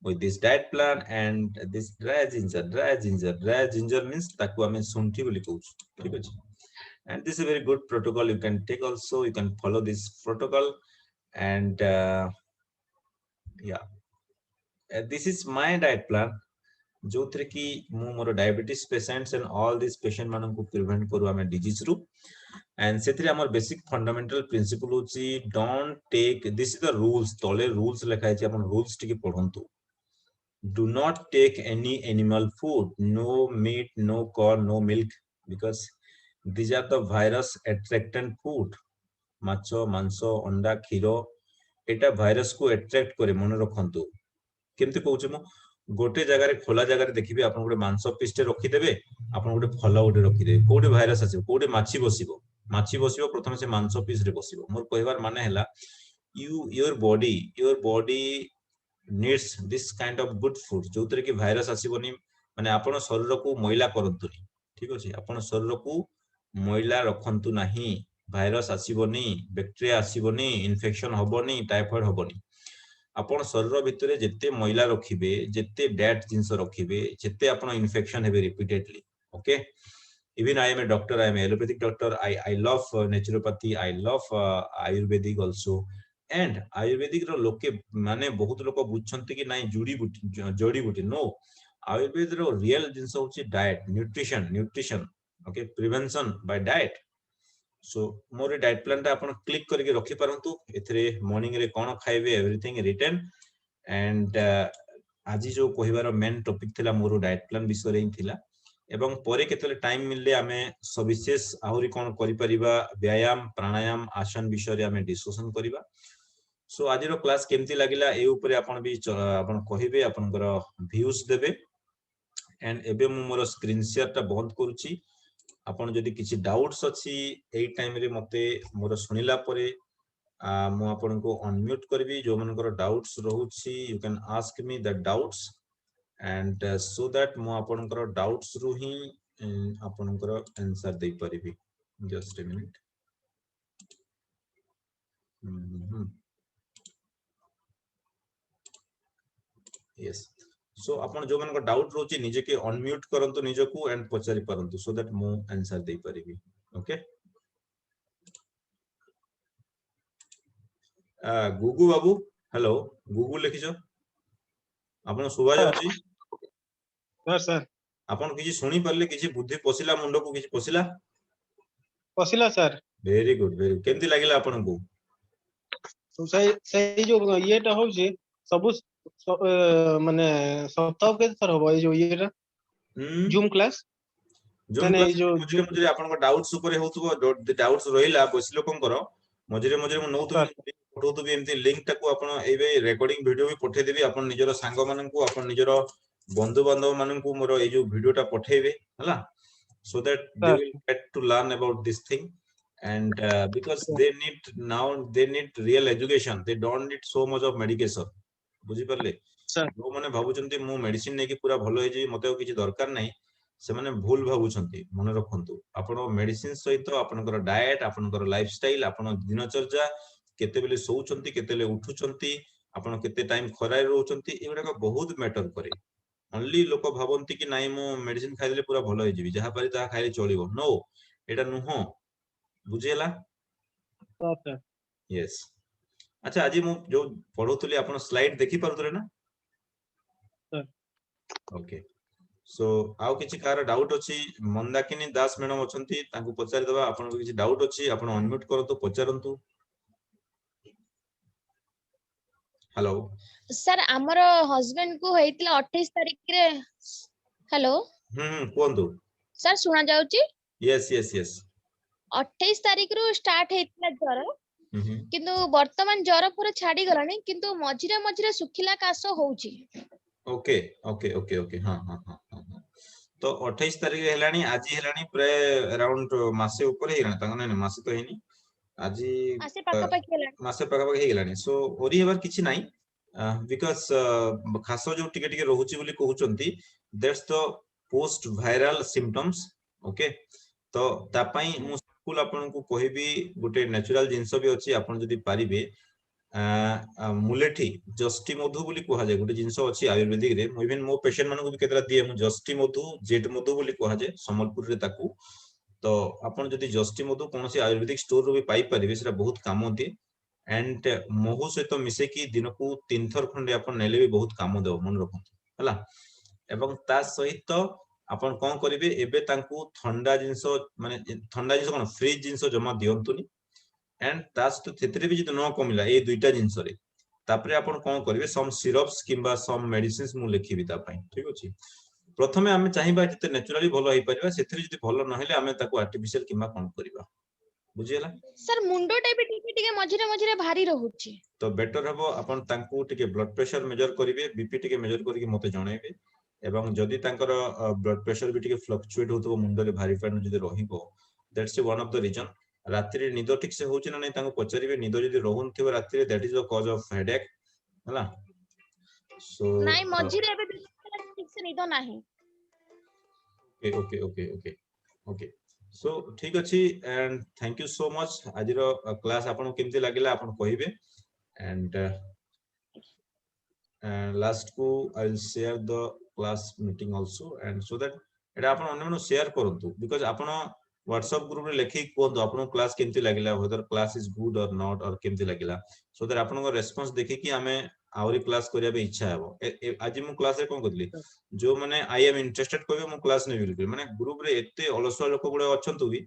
with this diet plan and this dry ginger means taku ame sunthi boli कहउछु ठीक अछि and this is a very good protocol you can take also you can follow this protocol and yeah this is my diet plan जो थे कि मु मोर diabetes patients and all this patient मानन को prevent करू हमें डिजीज रु एंड सेथरे हमर बेसिक फंडामेंटल प्रिंसिपल होची don't take this is the rules तले रूल्स लिखाइ छै अपन रूल्स टिके पढंतु do not take any animal food no meat no corn no milk because these are the virus attractant food माछ मांस अंडा क्षीर एटा भाइरस को attract करे मन रखंतु केमती कहूँ मु गोटे जगह खोला जगह देखिए आप गोटे मांस पीसटे रखिदेवे आप गोटे फल गोटे रखिदेवे कोटे भाइरस आसो कोटे माछी बसिबो प्रथम से मांस पीस रे बसिबो मोर कहबार माने हैला your body needs this kind of good food जो कि भाइरस आसीबोनी माने आपण शरीर को मैला करंतुनी ठीक अछि आपण शरीर को मैला रखंतु नाही भाइरस आसीबोनी बैक्टीरिया आसीबोनी इन्फेक्शन होबोनी टाइफॉइड होबोनी आपण शरीर भितरे जेते मैला रखिबे जेते डैट जिंस रखिबे जेते आपण इन्फेक्शन हेबे repeatedly okay even I am a doctor, I am a allopathic doctor, I love naturopathy, I love ayurvedic also and ayurvedic रो लोके माने बहुत लोक बुझछंती कि नाही जड़ी बूटी नो आयुर्वेद रो रियल जिंस होची diet nutrition okay prevention bye diet सो मोर डाइट प्लान ता आपण क्लिक करके रखि परंतु एथरे मॉर्निंग रे कोन खाइबे एवरीथिंग रिटन एंड आज जो कहिबार मेन टॉपिक थिला मोर डाइट प्लान विषय रे थिला एवं परे केतले टाइम मिलले आमे सविशेष आहुरी कोन करि परिबा व्यायाम प्राणायाम आसन विषय रे आमे डिस्कशन करिबा सो आज रो क्लास केमती लागिला ए ऊपर आपण भी आपण कहिबे आपनकर व्यूज देबे एंड एबे मु मोर स्क्रीन शेयर ता बंद करूची आपण जदि किछि डाउट्स अछि एई टाइम रे मते मोर सुनिला परे मु आपण को अनम्यूट करबी जो मनकर डाउट्स रहउछि you can ask me the doubts and so that मु आपनकर डाउट्स रु ही आपनकर आंसर दे परिबी just a minute yes so आपण जो मनकर डाउट रहउछि निजे के अनम्यूट करंतु निजे को एंड पचारि परंतु सो दैट मु आंसर दे परिबी ओके गुगु बाबू हेलो गुगु लिखिछो आपण सुबा जाउछि सर सर आपण किछि सुनी परले किछि बुद्धि पसिला मुंडो को किछि पसिला सर वेरी गुड केमती लागिला आपण को तो सही जो येटा होउची सब माने सप्ताह के थर होबो जो येटा जूम क्लास जूम माने क्लास जो मझिरे मझिरे आपण को डाउट्स ऊपर होतबो डाउट्स रहिला बस लोकंकर मझिरे मझिरे मु नउतबी पठौतबी एमती लिंक टाको आपण एबे रेकॉर्डिंग वीडियो भी पठे देबी आपण निजरो सांग मानन को आपण निजरो बंधु बांधव मानन को मोर ए जो वीडियो टा पठेबे हला so that they will get to learn about this thing and because they need real education they don't need so much of medication बुझी परले जो माने भाबुचंती मु मेडिसिन नै कि पूरा भलो हे जे मते किछि दरकार नै से माने भूल भाबुचंती मन रखंतु आपण मेडिसिन सहित आपनकर डाइट आपनकर लाइफस्टाइल आपण दिनचर्या केते बेले सोउचंती केते ले उठुचंती आपण केते टाइम खराय रहउचंती एगुडा को बहुत मैटर करे ओनली लोक भाबंती कि नाइ मु मेडिसिन खाइले पूरा भलो हे जिवि जहा पारि ता खाइले चलिबो नो एटा नुहो बुझेला यस अच्छा आज मु जो पढौतली आपण स्लाइड देखि पारुतले ना ओके सो आउ किछि कार डाउट अछि मंदाकिनी दास मैडम अछंती तांको पचारि दबा आपण को किछि डाउट अछि आपण अनम्यूट करतो पचारंतु हेलो सर हमर हस्बैंड को हेतिला 28 तारिख रे हेलो कोंदु सर सुना जाउची यस यस यस 28 तारिख रो स्टार्ट हेतिला ज्वर किंतु वर्तमान ज्वर पूरा छाडी गलानी किंतु मझिरे मझिरे सुखिला कास होउची ओके ओके ओके ओके हां हां हां हां तो 28 तारिख हेलानी आज हेलानी प्राय अराउंड मासे ऊपर हेलानी तांग नै मासे तो हेनी आज मासे पका पका हेलानी सो ओरी हेबार किछि नाही बिकॉज खास जो टिके टिके रहउची बोली कहउचंती that's the post viral symptoms okay तो ता पई मु स्कूल आपन को कहबी गोटे नेचुरल जिंस भी अछि आपन जदी पारिबे मुलेठी जस्टी मधु बोली कहा जाय गोटे जिंस अछि आयुर्वेदिक रे इवन मो पेशेंट मानको भी केतरा दिए मु जस्टी मधु जेड मधु बोली कहा जाय समलपुर रे ताकू तो आपन जदी जस्टी मधु कोनसी आयुर्वेदिक स्टोर रो भी पाई परिबे सेटा बहुत काम दिए एंड महु सहित मिसे की दिन को 3 थर खंडे आपन नेले भी बहुत काम देव मन रखंतु हला एवं ता सहित आपन कोन करिवे एबे तांकू ठंडा जिंस माने ठंडा जिंस कोन फ्रीज जिंस जमा दियंतुनी एंड तास तो थेतरे भी जदी न कमिला ए दुईटा जिंस रे तापरे आपन कोन करिवे सम सिरप्स किबा सम मेडिसिन्स मु लिखिबी ता पई ठीक अछि प्रथमे आमे चाहिबा जते नेचुरली भलो होई परिबा सेथरे जदी भलो न हेले आमे ताकू आर्टिफिशियल किबा कोन करिबा बुझियला सर मुंडोटा भी टिके मझिरे मझिरे भारी रहउची तो बेटर हबो अपन तांकू टिके ब्लड प्रेशर मेजर करिवे बीपी टिके मेजर करके मते जणेबे एवं जदि तांकर ब्लड प्रेशर भी टिके फ्लक्चुएट होतो मुंडरे भारी पैन जदि रहिबो that's one of the reason रात्रि निद ठीक से होची ना नै तांको पचारिवे निद जदि रहउन थिबो रात्रि that is the cause of headache हला सो नाइ मझिरे एबे ठीक से निद नाही okay okay okay okay so ठीक अछि and thank you so much आजिरो क्लास आपन केमति लागिला आपन कहिबे एंड last को I will share the class meeting also and so that एटा आपन अन्य शेयर करंतु बिकॉज़ आपन WhatsApp ग्रुप रे लेखि कोन आपन क्लास केमति लागिला whether class is good or not or केमति लागिला so that आपन को रेस्पोंस देखि कि हमें आउरी क्लास करिया बे इच्छा हेबो आज मु क्लास रे कोन करली जो माने आई एम इंटरेस्टेड कहबे मु क्लास ने बिल्कुल माने ग्रुप रे एते अलसुआ लोक गुडे अछंतु भी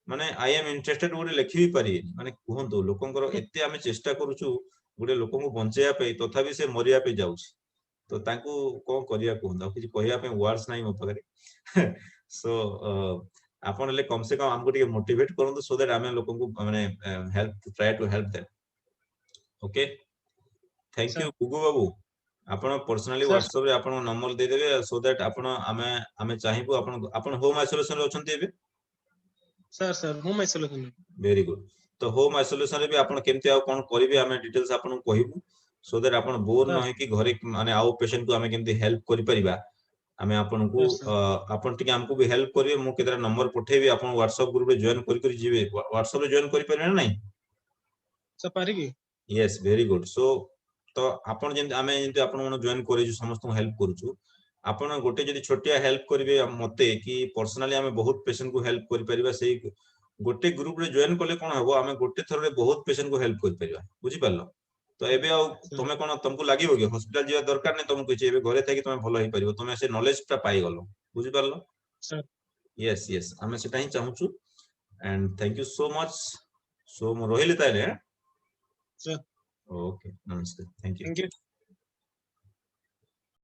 माने आई एम इंटरेस्टेड गुडे लेखि भी पारि माने कहंतु लोकंकर एते हमें चेष्टा करूछु गुडे लोकंको बंचेया पे तथापि से मरिया पे जाउछ तो तांको कोन करिया कहंदा कि कहिया पे वर्ड्स नाही मो पकरे सो आपन ले कम से कम हमको टिके मोटिवेट करंतु सो दैट हमें लोकंको माने help try to help them okay thank you Gugu Babu आपण पर्सनली WhatsApp रे आपण नंबर दे देबे सो दैट आपण हमें चाहिबो आपण होम आइसोलेशन रे अछंती एबे sir home isolation very good तो होम आइसोलेशन रे भी आपण केमति आ कोन करिवे हमें डिटेल्स आपण कहिबू सो दैट आपण बोर न है कि घरे माने आउ पेशेंट को हमें केमति हेल्प करि परिबा हमें आपण को आपण टिके हमको भी हेल्प करिवे मु केतरा नंबर पठेबी आपण WhatsApp ग्रुप रे जॉइन करि जीवे WhatsApp रे जॉइन करि परिबे ना नहीं सर पारिबी यस वेरी गुड सो तो आपण जेंति हमें जेंति आपण मन जॉइन करै छु समस्त को हेल्प करूछु आपण गोटे जदि छोटिया हेल्प करिवे मते कि पर्सनली हमें बहुत पेशेंट को हेल्प करि परिबा सेही गोटे ग्रुप रे जॉइन करले कोन हबो हमें गोटे थर रे बहुत पेशेंट को हेल्प करि परिबा बुझि पारलो तो एबे आ तमे कोन तुमको लागिवो कि हॉस्पिटल जिया दरकार नै तुमको किछि एबे घरे थाकि तमे भलो होई परिबो तमे से नॉलेज ता पाई गलो बुझि पारलो सर यस यस हमें सेटा ही चाहूछु and thank you so much so मो रोहिले ताले सर ओके नमस्ते थैंक यू